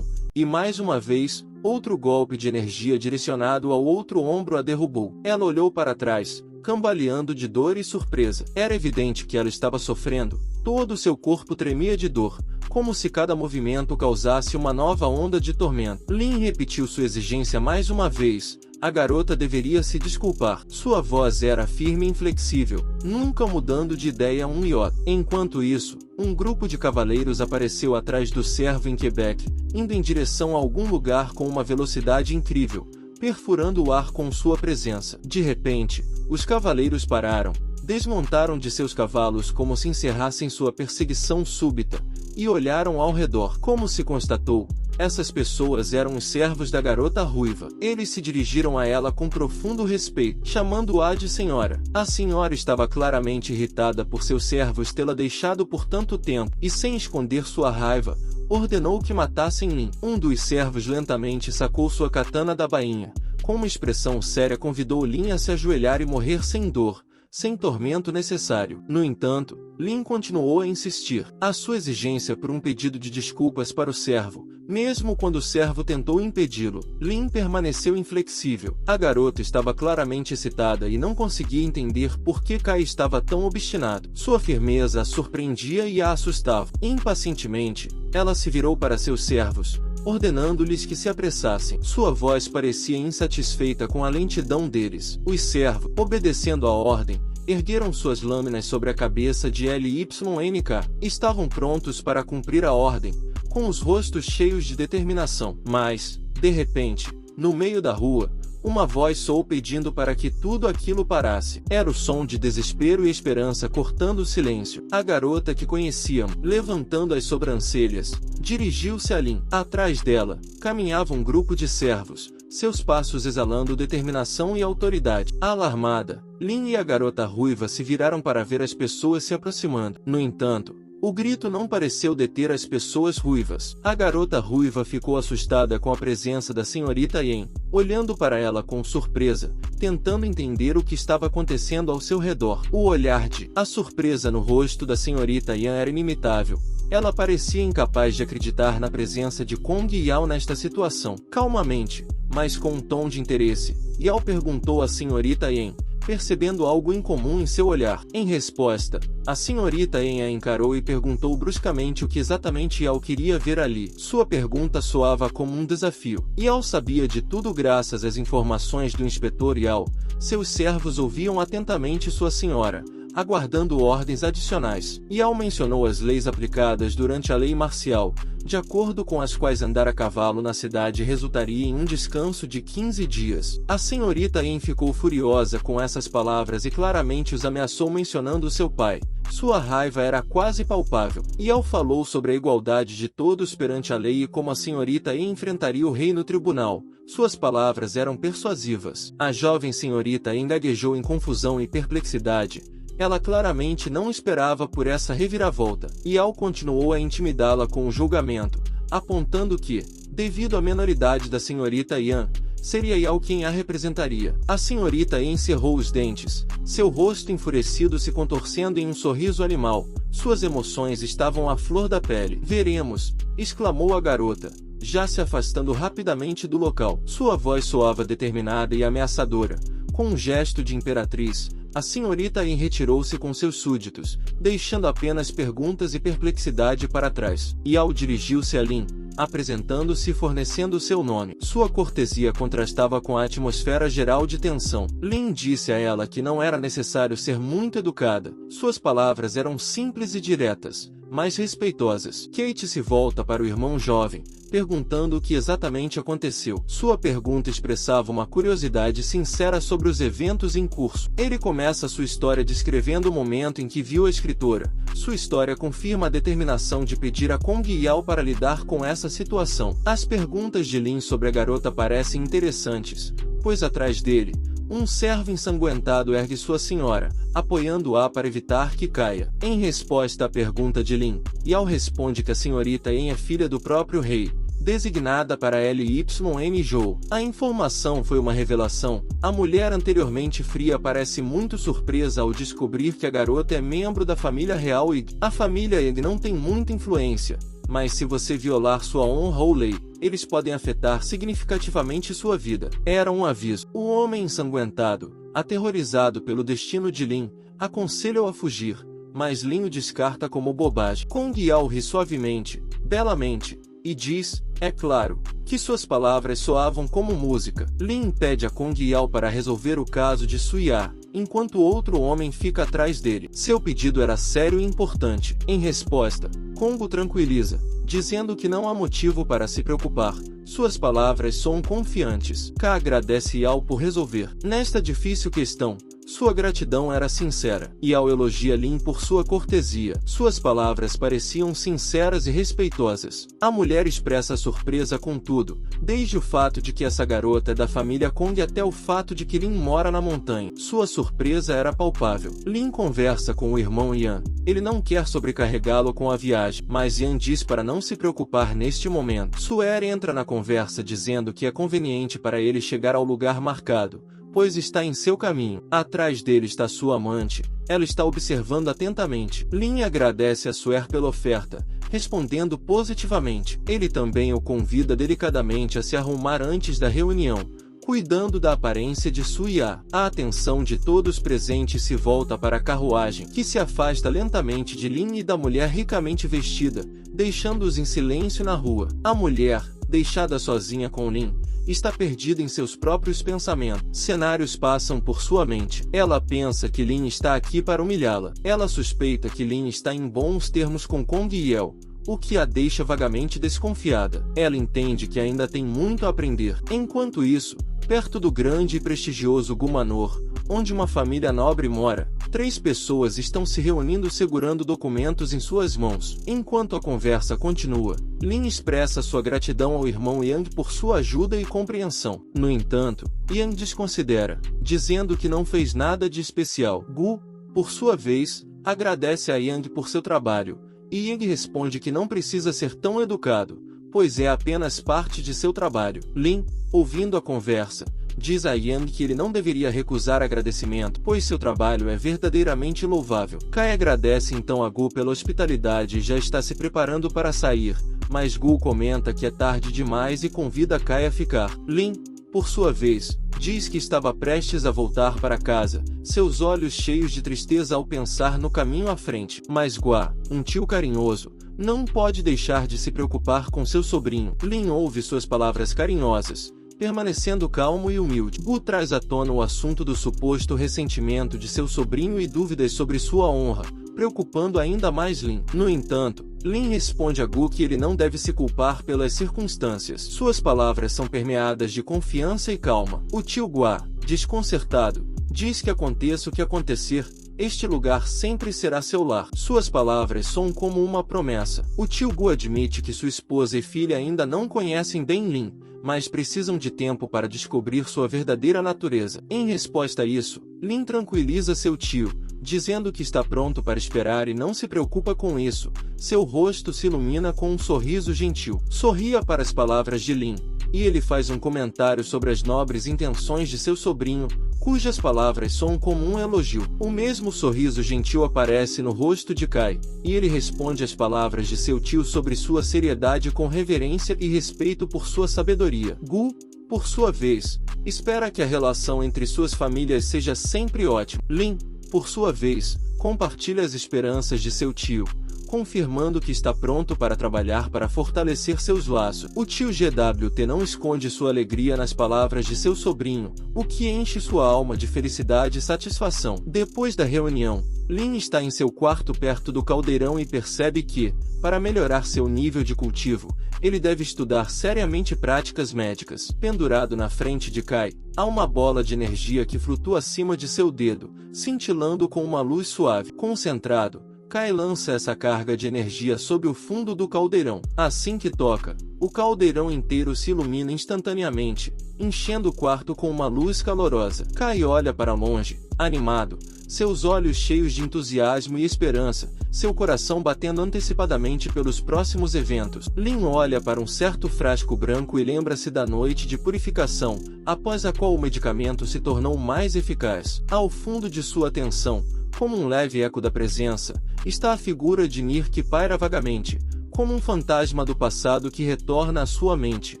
E mais uma vez, outro golpe de energia direcionado ao outro ombro a derrubou. Ela olhou para trás, cambaleando de dor e surpresa. Era evidente que ela estava sofrendo, Todo seu corpo tremia de dor, como se cada movimento causasse uma nova onda de tormento. Lin repetiu sua exigência mais uma vez. A garota deveria se desculpar. Sua voz era firme e inflexível, nunca mudando de ideia um iota. Enquanto isso, um grupo de cavaleiros apareceu atrás do servo em Quebec, indo em direção a algum lugar com uma velocidade incrível, perfurando o ar com sua presença. De repente, os cavaleiros pararam, desmontaram de seus cavalos como se encerrassem sua perseguição súbita, e olharam ao redor. Como se constatou, essas pessoas eram os servos da garota ruiva. Eles se dirigiram a ela com profundo respeito, chamando-a de senhora. A senhora estava claramente irritada por seus servos tê-la deixado por tanto tempo, e sem esconder sua raiva, ordenou que matassem Lin. Um dos servos lentamente sacou sua katana da bainha. Com uma expressão séria convidou Lin a se ajoelhar e morrer sem dor, sem tormento necessário. No entanto, Lin continuou a insistir. A sua exigência por um pedido de desculpas para o servo, mesmo quando o servo tentou impedi-lo, Lin permaneceu inflexível. A garota estava claramente excitada e não conseguia entender por que Kai estava tão obstinado. Sua firmeza a surpreendia e a assustava. Impacientemente, ela se virou para seus servos, ordenando-lhes que se apressassem. Sua voz parecia insatisfeita com a lentidão deles. Os servos, obedecendo à ordem, ergueram suas lâminas sobre a cabeça de LYNK. Estavam prontos para cumprir a ordem, com os rostos cheios de determinação. Mas, de repente, no meio da rua, uma voz soou pedindo para que tudo aquilo parasse. Era o som de desespero e esperança cortando o silêncio. A garota que conheciam, levantando as sobrancelhas, dirigiu-se a Lin. Atrás dela, caminhava um grupo de servos, seus passos exalando determinação e autoridade. Alarmada, Lin e a garota ruiva se viraram para ver as pessoas se aproximando. No entanto, o grito não pareceu deter as pessoas ruivas. A garota ruiva ficou assustada com a presença da senhorita Yen, olhando para ela com surpresa, tentando entender o que estava acontecendo ao seu redor. O olhar de a surpresa no rosto da senhorita Yan era inimitável. Ela parecia incapaz de acreditar na presença de Kong Yao nesta situação. Calmamente, mas com um tom de interesse, Yao perguntou à senhorita Yen, percebendo algo incomum em seu olhar. Em resposta, a senhorita Yen a encarou e perguntou bruscamente o que exatamente Yao queria ver ali. Sua pergunta soava como um desafio. Yao sabia de tudo graças às informações do inspetor Yao. Seus servos ouviam atentamente sua senhora, aguardando ordens adicionais. Yao mencionou as leis aplicadas durante a lei marcial, de acordo com as quais andar a cavalo na cidade resultaria em um descanso de 15 dias. A senhorita Yen ficou furiosa com essas palavras e claramente os ameaçou mencionando seu pai. Sua raiva era quase palpável. Yao falou sobre a igualdade de todos perante a lei e como a senhorita Yen enfrentaria o rei no tribunal. Suas palavras eram persuasivas. A jovem senhorita Yen gaguejou em confusão e perplexidade. Ela claramente não esperava por essa reviravolta. Yao continuou a intimidá-la com o julgamento, apontando que, devido à menoridade da senhorita Yan, seria Yao quem a representaria. A senhorita Yan cerrou os dentes, seu rosto enfurecido se contorcendo em um sorriso animal. Suas emoções estavam à flor da pele. Veremos, exclamou a garota, já se afastando rapidamente do local. Sua voz soava determinada e ameaçadora. Com um gesto de imperatriz, a senhorita Yen retirou-se com seus súditos, deixando apenas perguntas e perplexidade para trás. Yao dirigiu-se a Lin, apresentando-se e fornecendo seu nome. Sua cortesia contrastava com a atmosfera geral de tensão. Lin disse a ela que não era necessário ser muito educada. Suas palavras eram simples e diretas, mas respeitosas. Kate se volta para o irmão jovem, perguntando o que exatamente aconteceu. Sua pergunta expressava uma curiosidade sincera sobre os eventos em curso. Ele começa sua história descrevendo o momento em que viu a escritora. Sua história confirma a determinação de pedir a Kong Yao para lidar com essa situação. As perguntas de Lin sobre a garota parecem interessantes, pois atrás dele, um servo ensanguentado ergue sua senhora, apoiando-a para evitar que caia. Em resposta à pergunta de Lin, Yao responde que a senhorita Yen é filha do próprio rei, designada para LYN Zhou. A informação foi uma revelação. A mulher anteriormente fria parece muito surpresa ao descobrir que a garota é membro da família real e a família Yang não tem muita influência, mas se você violar sua honra ou lei, eles podem afetar significativamente sua vida. Era um aviso. O homem ensanguentado, aterrorizado pelo destino de Lin, aconselha-o a fugir, mas Lin o descarta como bobagem. Kong Yao ri suavemente, belamente, e diz, é claro, que suas palavras soavam como música. Lin impede a Kong Yao para resolver o caso de Suya, enquanto outro homem fica atrás dele. Seu pedido era sério e importante. Em resposta, Kong o tranquiliza, dizendo que não há motivo para se preocupar. Suas palavras soam confiantes. Ka agradece Yao por resolver. Nesta difícil questão, sua gratidão era sincera. Yao elogia Lin por sua cortesia. Suas palavras pareciam sinceras e respeitosas. A mulher expressa surpresa com tudo, desde o fato de que essa garota é da família Kong até o fato de que Lin mora na montanha. Sua surpresa era palpável. Lin conversa com o irmão Yan. Ele não quer sobrecarregá-lo com a viagem, mas Yan diz para não se preocupar neste momento. Suer entra na conversa dizendo que é conveniente para ele chegar ao lugar marcado, pois está em seu caminho. Atrás dele está sua amante. Ela está observando atentamente. Lin agradece a Suer pela oferta, respondendo positivamente. Ele também o convida delicadamente a se arrumar antes da reunião, cuidando da aparência de Suya. A atenção de todos presentes se volta para a carruagem, que se afasta lentamente de Lin e da mulher ricamente vestida, deixando-os em silêncio na rua. A mulher, deixada sozinha com Lin, está perdida em seus próprios pensamentos. Cenários passam por sua mente. Ela pensa que Lin está aqui para humilhá-la. Ela suspeita que Lin está em bons termos com Kong Yao, o que a deixa vagamente desconfiada. Ela entende que ainda tem muito a aprender. Enquanto isso, perto do grande e prestigioso Gumanor, onde uma família nobre mora, 3 pessoas estão se reunindo segurando documentos em suas mãos. Enquanto a conversa continua, Lin expressa sua gratidão ao irmão Yang por sua ajuda e compreensão. No entanto, Yang desconsidera, dizendo que não fez nada de especial. Gu, por sua vez, agradece a Yang por seu trabalho, e Yang responde que não precisa ser tão educado, pois é apenas parte de seu trabalho. Lin, ouvindo a conversa, diz a Yang que ele não deveria recusar agradecimento, pois seu trabalho é verdadeiramente louvável. Kai agradece então a Gu pela hospitalidade e já está se preparando para sair, mas Gu comenta que é tarde demais e convida Kai a ficar. Lin, por sua vez, diz que estava prestes a voltar para casa, seus olhos cheios de tristeza ao pensar no caminho à frente. Mas Gua, um tio carinhoso, não pode deixar de se preocupar com seu sobrinho. Lin ouve suas palavras carinhosas, permanecendo calmo e humilde. Gu traz à tona o assunto do suposto ressentimento de seu sobrinho e dúvidas sobre sua honra, preocupando ainda mais Lin. No entanto, Lin responde a Gu que ele não deve se culpar pelas circunstâncias. Suas palavras são permeadas de confiança e calma. O tio Gua, desconcertado, diz que aconteça o que acontecer, este lugar sempre será seu lar. Suas palavras soam como uma promessa. O tio Gu admite que sua esposa e filha ainda não conhecem Den Lin, mas precisam de tempo para descobrir sua verdadeira natureza. Em resposta a isso, Lin tranquiliza seu tio, dizendo que está pronto para esperar e não se preocupa com isso. Seu rosto se ilumina com um sorriso gentil. Sorria para as palavras de Lin, e ele faz um comentário sobre as nobres intenções de seu sobrinho, cujas palavras soam como um elogio. O mesmo sorriso gentil aparece no rosto de Kai, e ele responde às palavras de seu tio sobre sua seriedade com reverência e respeito por sua sabedoria. Gu, por sua vez, espera que a relação entre suas famílias seja sempre ótima. Lin, por sua vez, compartilha as esperanças de seu tio, confirmando que está pronto para trabalhar para fortalecer seus laços. O tio GWT não esconde sua alegria nas palavras de seu sobrinho, o que enche sua alma de felicidade e satisfação. Depois da reunião, Lin está em seu quarto perto do caldeirão e percebe que, para melhorar seu nível de cultivo, ele deve estudar seriamente práticas médicas. Pendurado na frente de Kai, há uma bola de energia que flutua acima de seu dedo, cintilando com uma luz suave. Concentrado, Kai lança essa carga de energia sobre o fundo do caldeirão. Assim que toca, o caldeirão inteiro se ilumina instantaneamente, enchendo o quarto com uma luz calorosa. Kai olha para longe, animado, seus olhos cheios de entusiasmo e esperança, seu coração batendo antecipadamente pelos próximos eventos. Lin olha para um certo frasco branco e lembra-se da noite de purificação, após a qual o medicamento se tornou mais eficaz. Ao fundo de sua atenção, como um leve eco da presença, está a figura de Nir que paira vagamente, como um fantasma do passado que retorna à sua mente,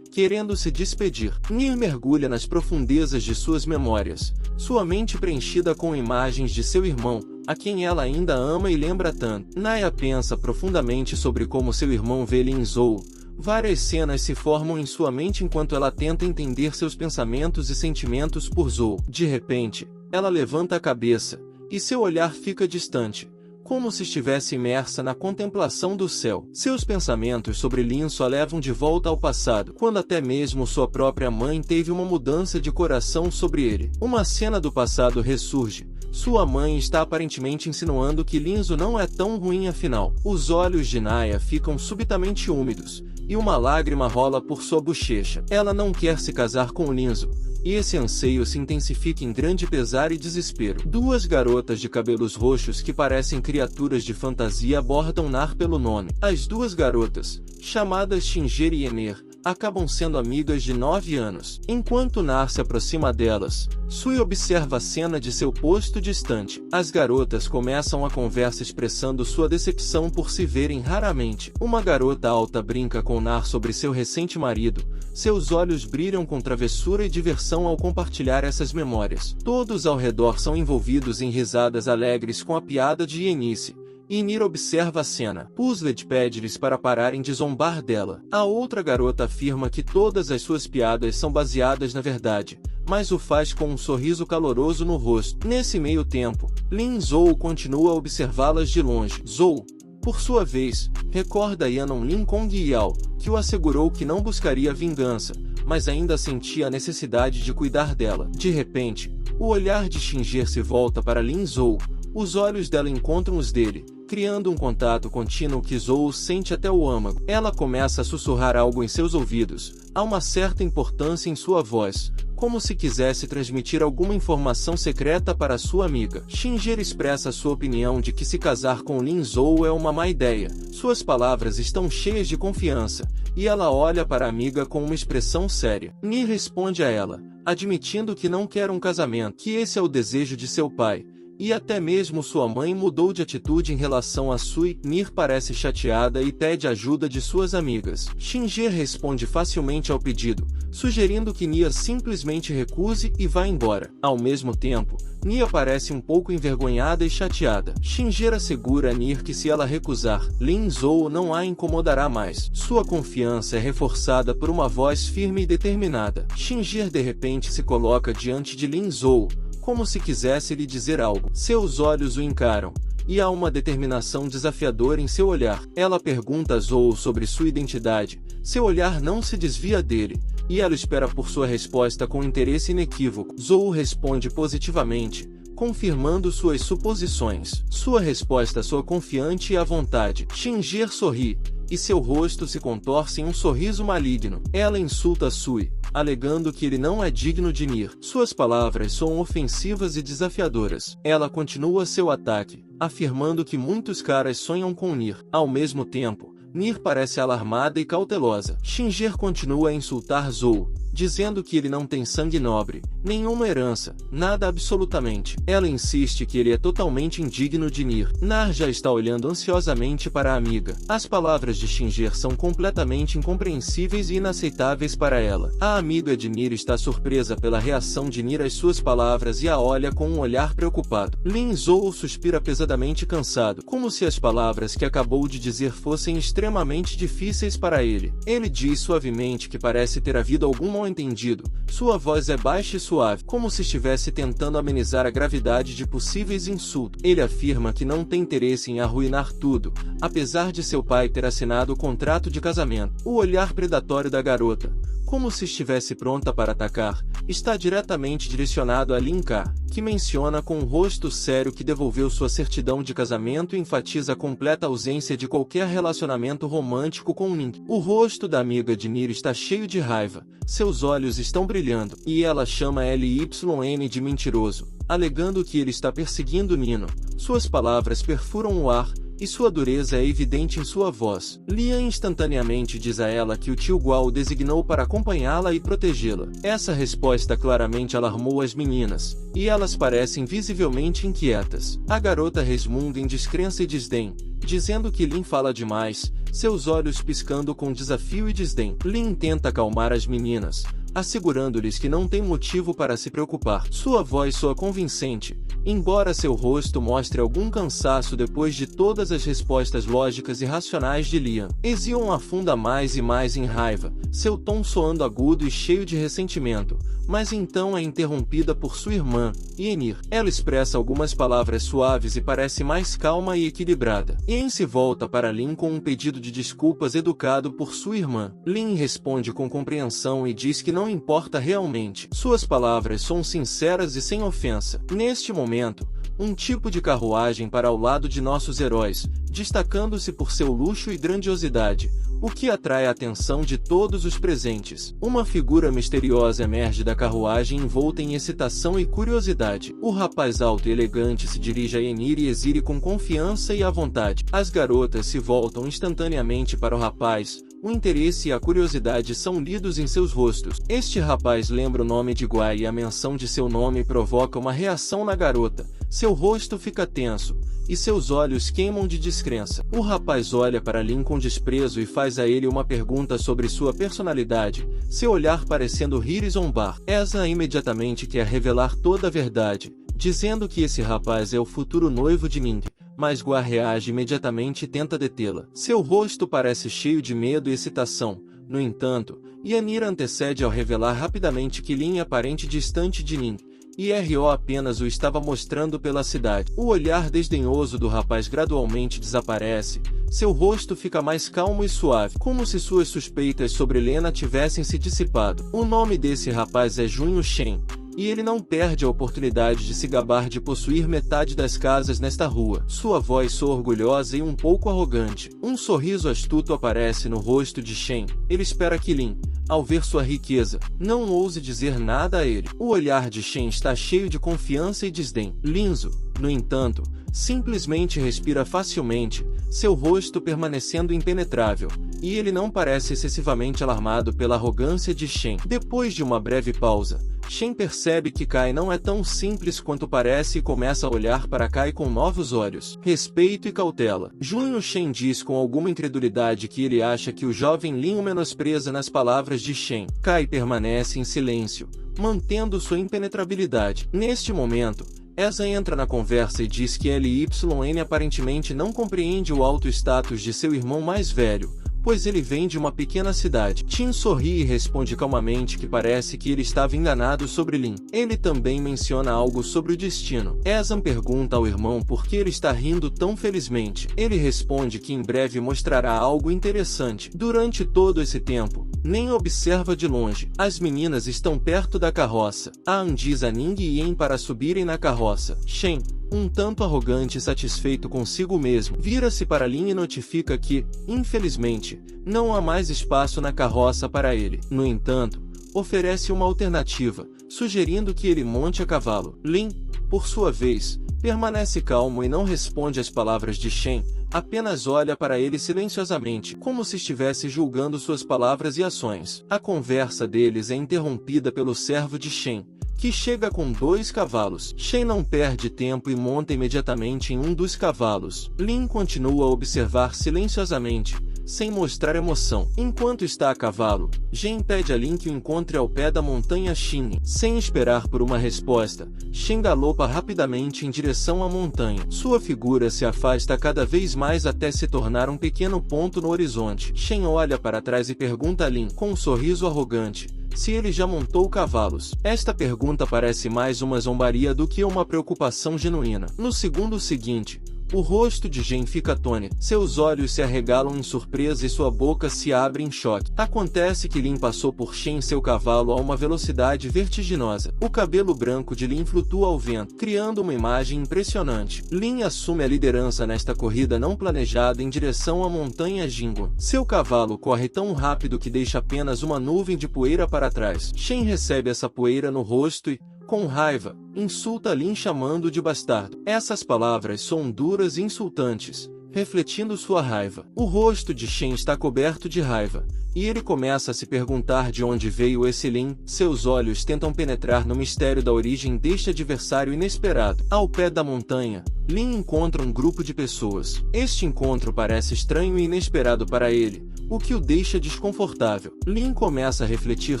querendo se despedir. Nir mergulha nas profundezas de suas memórias, sua mente preenchida com imagens de seu irmão, a quem ela ainda ama e lembra tanto. Naya pensa profundamente sobre como seu irmão vê Lin Zhou. Várias cenas se formam em sua mente enquanto ela tenta entender seus pensamentos e sentimentos por Zhou. De repente, ela levanta a cabeça, e seu olhar fica distante, como se estivesse imersa na contemplação do céu. Seus pensamentos sobre Lin só levam de volta ao passado, quando até mesmo sua própria mãe teve uma mudança de coração sobre ele. Uma cena do passado ressurge. Sua mãe está aparentemente insinuando que Linzo não é tão ruim afinal. Os olhos de Naya ficam subitamente úmidos, e uma lágrima rola por sua bochecha. Ela não quer se casar com Linzo, e esse anseio se intensifica em grande pesar e desespero. Duas garotas de cabelos roxos que parecem criaturas de fantasia abordam Nar pelo nome. As duas garotas, chamadas Xinger e Ener, acabam sendo amigas de 9 anos. Enquanto Nar se aproxima delas, Sui observa a cena de seu posto distante. As garotas começam a conversa expressando sua decepção por se verem raramente. Uma garota alta brinca com Nar sobre seu recente marido. Seus olhos brilham com travessura e diversão ao compartilhar essas memórias. Todos ao redor são envolvidos em risadas alegres com a piada de Eunice. E Nir observa a cena. Puzzlet pede-lhes para pararem de zombar dela. A outra garota afirma que todas as suas piadas são baseadas na verdade, mas o faz com um sorriso caloroso no rosto. Nesse meio tempo, Lin Zhou continua a observá-las de longe. Zhou, por sua vez, recorda Yanon Lin Kong Yao, que o assegurou que não buscaria vingança, mas ainda sentia a necessidade de cuidar dela. De repente, o olhar de Xinger se volta para Lin Zhou. Os olhos dela encontram os dele, criando um contato contínuo que Zhou sente até o âmago. Ela começa a sussurrar algo em seus ouvidos. Há uma certa importância em sua voz, como se quisesse transmitir alguma informação secreta para sua amiga. Xinger expressa sua opinião de que se casar com Lin Zhou é uma má ideia. Suas palavras estão cheias de confiança, e ela olha para a amiga com uma expressão séria. Ni responde a ela, admitindo que não quer um casamento, que esse é o desejo de seu pai. E até mesmo sua mãe mudou de atitude em relação a Sui. Nir parece chateada e pede ajuda de suas amigas. Xinger responde facilmente ao pedido, sugerindo que Nia simplesmente recuse e vá embora. Ao mesmo tempo, Nia parece um pouco envergonhada e chateada. Xinger assegura a Nir que se ela recusar, Lin Zhou não a incomodará mais. Sua confiança é reforçada por uma voz firme e determinada. Xinger de repente se coloca diante de Lin Zhou, como se quisesse lhe dizer algo. Seus olhos o encaram, e há uma determinação desafiadora em seu olhar. Ela pergunta a Zhou sobre sua identidade. Seu olhar não se desvia dele, e ela espera por sua resposta com interesse inequívoco. Zhou responde positivamente, confirmando suas suposições. Sua resposta soa confiante e à vontade. Xinger sorri, e seu rosto se contorce em um sorriso maligno. Ela insulta Sui, alegando que ele não é digno de Nir. Suas palavras soam ofensivas e desafiadoras. Ela continua seu ataque, afirmando que muitos caras sonham com Nir. Ao mesmo tempo, Nir parece alarmada e cautelosa. Xinger continua a insultar Zhou, dizendo que ele não tem sangue nobre, nenhuma herança, nada absolutamente. Ela insiste que ele é totalmente indigno de Nir. Nar já está olhando ansiosamente para a amiga. As palavras de Xinger são completamente incompreensíveis e inaceitáveis para ela. A amiga de Nir está surpresa pela reação de Nir às suas palavras e a olha com um olhar preocupado. Lin Zhou suspira pesadamente cansado, como se as palavras que acabou de dizer fossem extremamente difíceis para ele. Ele diz suavemente que parece ter havido algum mal-entendido. Sua voz é baixa e suave, como se estivesse tentando amenizar a gravidade de possíveis insultos. Ele afirma que não tem interesse em arruinar tudo, apesar de seu pai ter assinado o contrato de casamento. O olhar predatório da garota, como se estivesse pronta para atacar, está diretamente direcionado a Lin Ka, que menciona com um rosto sério que devolveu sua certidão de casamento e enfatiza a completa ausência de qualquer relacionamento romântico com Nin. O rosto da amiga de Nir está cheio de raiva, seus olhos estão brilhando, e ela chama Lyn de mentiroso, alegando que ele está perseguindo Nino. Suas palavras perfuram o ar, e sua dureza é evidente em sua voz. Lian instantaneamente diz a ela que o tio Guo o designou para acompanhá-la e protegê-la. Essa resposta claramente alarmou as meninas, e elas parecem visivelmente inquietas. A garota resmunga em descrença e desdém, dizendo que Lin fala demais, seus olhos piscando com desafio e desdém. Lin tenta acalmar as meninas, assegurando-lhes que não tem motivo para se preocupar. Sua voz soa convincente, embora seu rosto mostre algum cansaço depois de todas as respostas lógicas e racionais de Liam. Ezion afunda mais e mais em raiva, seu tom soando agudo e cheio de ressentimento, mas então é interrompida por sua irmã, Yenneir. Ela expressa algumas palavras suaves e parece mais calma e equilibrada. Yen se volta para Lin com um pedido de desculpas educado por sua irmã. Lin responde com compreensão e diz que não importa realmente. Suas palavras são sinceras e sem ofensa. Neste momento, um tipo de carruagem para ao lado de nossos heróis, destacando-se por seu luxo e grandiosidade, o que atrai a atenção de todos os presentes. Uma figura misteriosa emerge da carruagem envolta em excitação e curiosidade. O rapaz alto e elegante se dirige a Yenneir e Eziri com confiança e à vontade. As garotas se voltam instantaneamente para o rapaz. O interesse e a curiosidade são lidos em seus rostos. Este rapaz lembra o nome de Guai e a menção de seu nome provoca uma reação na garota. Seu rosto fica tenso, e seus olhos queimam de descrença. O rapaz olha para Lin com desprezo e faz a ele uma pergunta sobre sua personalidade, seu olhar parecendo rir e zombar. Eza imediatamente quer revelar toda a verdade, dizendo que esse rapaz é o futuro noivo de Ning. Mas Guai reage imediatamente e tenta detê-la. Seu rosto parece cheio de medo e excitação. No entanto, Yenneir antecede ao revelar rapidamente que Lin é parente distante de Ning, e Ro apenas o estava mostrando pela cidade. O olhar desdenhoso do rapaz gradualmente desaparece, seu rosto fica mais calmo e suave, como se suas suspeitas sobre Lena tivessem se dissipado. O nome desse rapaz é Junho Shen, e ele não perde a oportunidade de se gabar de possuir metade das casas nesta rua. Sua voz soa orgulhosa e um pouco arrogante. Um sorriso astuto aparece no rosto de Shen. Ele espera que Lin, ao ver sua riqueza, não ouse dizer nada a ele. O olhar de Shen está cheio de confiança e desdém. Linzo, no entanto, simplesmente respira facilmente, seu rosto permanecendo impenetrável, e ele não parece excessivamente alarmado pela arrogância de Shen. Depois de uma breve pausa, Shen percebe que Kai não é tão simples quanto parece e começa a olhar para Kai com novos olhos. Respeito e cautela. Junho Shen diz com alguma incredulidade que ele acha que o jovem Lin o menospreza nas palavras de Shen. Kai permanece em silêncio, mantendo sua impenetrabilidade. Neste momento, Eza entra na conversa e diz que Lyn aparentemente não compreende o alto status de seu irmão mais velho, pois ele vem de uma pequena cidade. Tin sorri e responde calmamente que parece que ele estava enganado sobre Lin. Ele também menciona algo sobre o destino. Ezan pergunta ao irmão por que ele está rindo tão felizmente. Ele responde que em breve mostrará algo interessante. Durante todo esse tempo, nem observa de longe. As meninas estão perto da carroça. An diz a Ning e Yen para subirem na carroça. Shen, um tanto arrogante e satisfeito consigo mesmo, vira-se para Lin e notifica que, infelizmente, não há mais espaço na carroça para ele. No entanto, oferece uma alternativa, sugerindo que ele monte a cavalo. Lin, por sua vez, permanece calmo e não responde às palavras de Shen, apenas olha para ele silenciosamente, como se estivesse julgando suas palavras e ações. A conversa deles é interrompida pelo servo de Shen, que chega com 2 cavalos. Shen não perde tempo e monta imediatamente em um dos cavalos. Lin continua a observar silenciosamente, sem mostrar emoção. Enquanto está a cavalo, Shen pede a Lin que o encontre ao pé da montanha Shin. Sem esperar por uma resposta, Shen galopa rapidamente em direção à montanha. Sua figura se afasta cada vez mais até se tornar um pequeno ponto no horizonte. Shen olha para trás e pergunta a Lin, com um sorriso arrogante, se ele já montou cavalos. Esta pergunta parece mais uma zombaria do que uma preocupação genuína. No segundo seguinte, o rosto de Shen fica atônito, seus olhos se arregalam em surpresa e sua boca se abre em choque. Acontece que Lin passou por Shen e seu cavalo a uma velocidade vertiginosa. O cabelo branco de Lin flutua ao vento, criando uma imagem impressionante. Lin assume a liderança nesta corrida não planejada em direção à montanha Jingun. Seu cavalo corre tão rápido que deixa apenas uma nuvem de poeira para trás. Shen recebe essa poeira no rosto e, com raiva, insulta Lin chamando de bastardo. Essas palavras soam duras e insultantes, refletindo sua raiva. O rosto de Shen está coberto de raiva, e ele começa a se perguntar de onde veio esse Lin. Seus olhos tentam penetrar no mistério da origem deste adversário inesperado. Ao pé da montanha, Lin encontra um grupo de pessoas. Este encontro parece estranho e inesperado para ele, o que o deixa desconfortável. Lin começa a refletir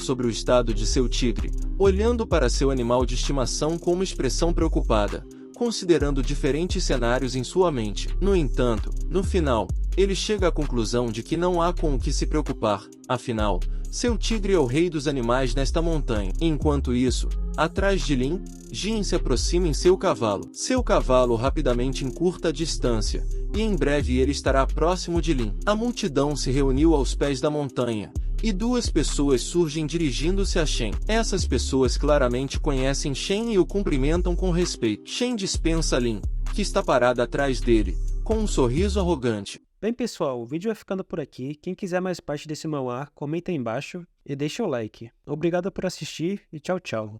sobre o estado de seu tigre, olhando para seu animal de estimação com uma expressão preocupada, considerando diferentes cenários em sua mente. No entanto, no final, ele chega à conclusão de que não há com o que se preocupar, afinal, seu tigre é o rei dos animais nesta montanha. Enquanto isso, atrás de Lin, Jin se aproxima em seu cavalo. Seu cavalo rapidamente encurta a distância, e em breve ele estará próximo de Lin. A multidão se reuniu aos pés da montanha, e duas pessoas surgem dirigindo-se a Shen. Essas pessoas claramente conhecem Shen e o cumprimentam com respeito. Shen dispensa Lin, que está parada atrás dele, com um sorriso arrogante. Bem pessoal, o vídeo vai ficando por aqui. Quem quiser mais parte desse manhwa, comenta aí embaixo e deixa o like. Obrigado por assistir e tchau, tchau.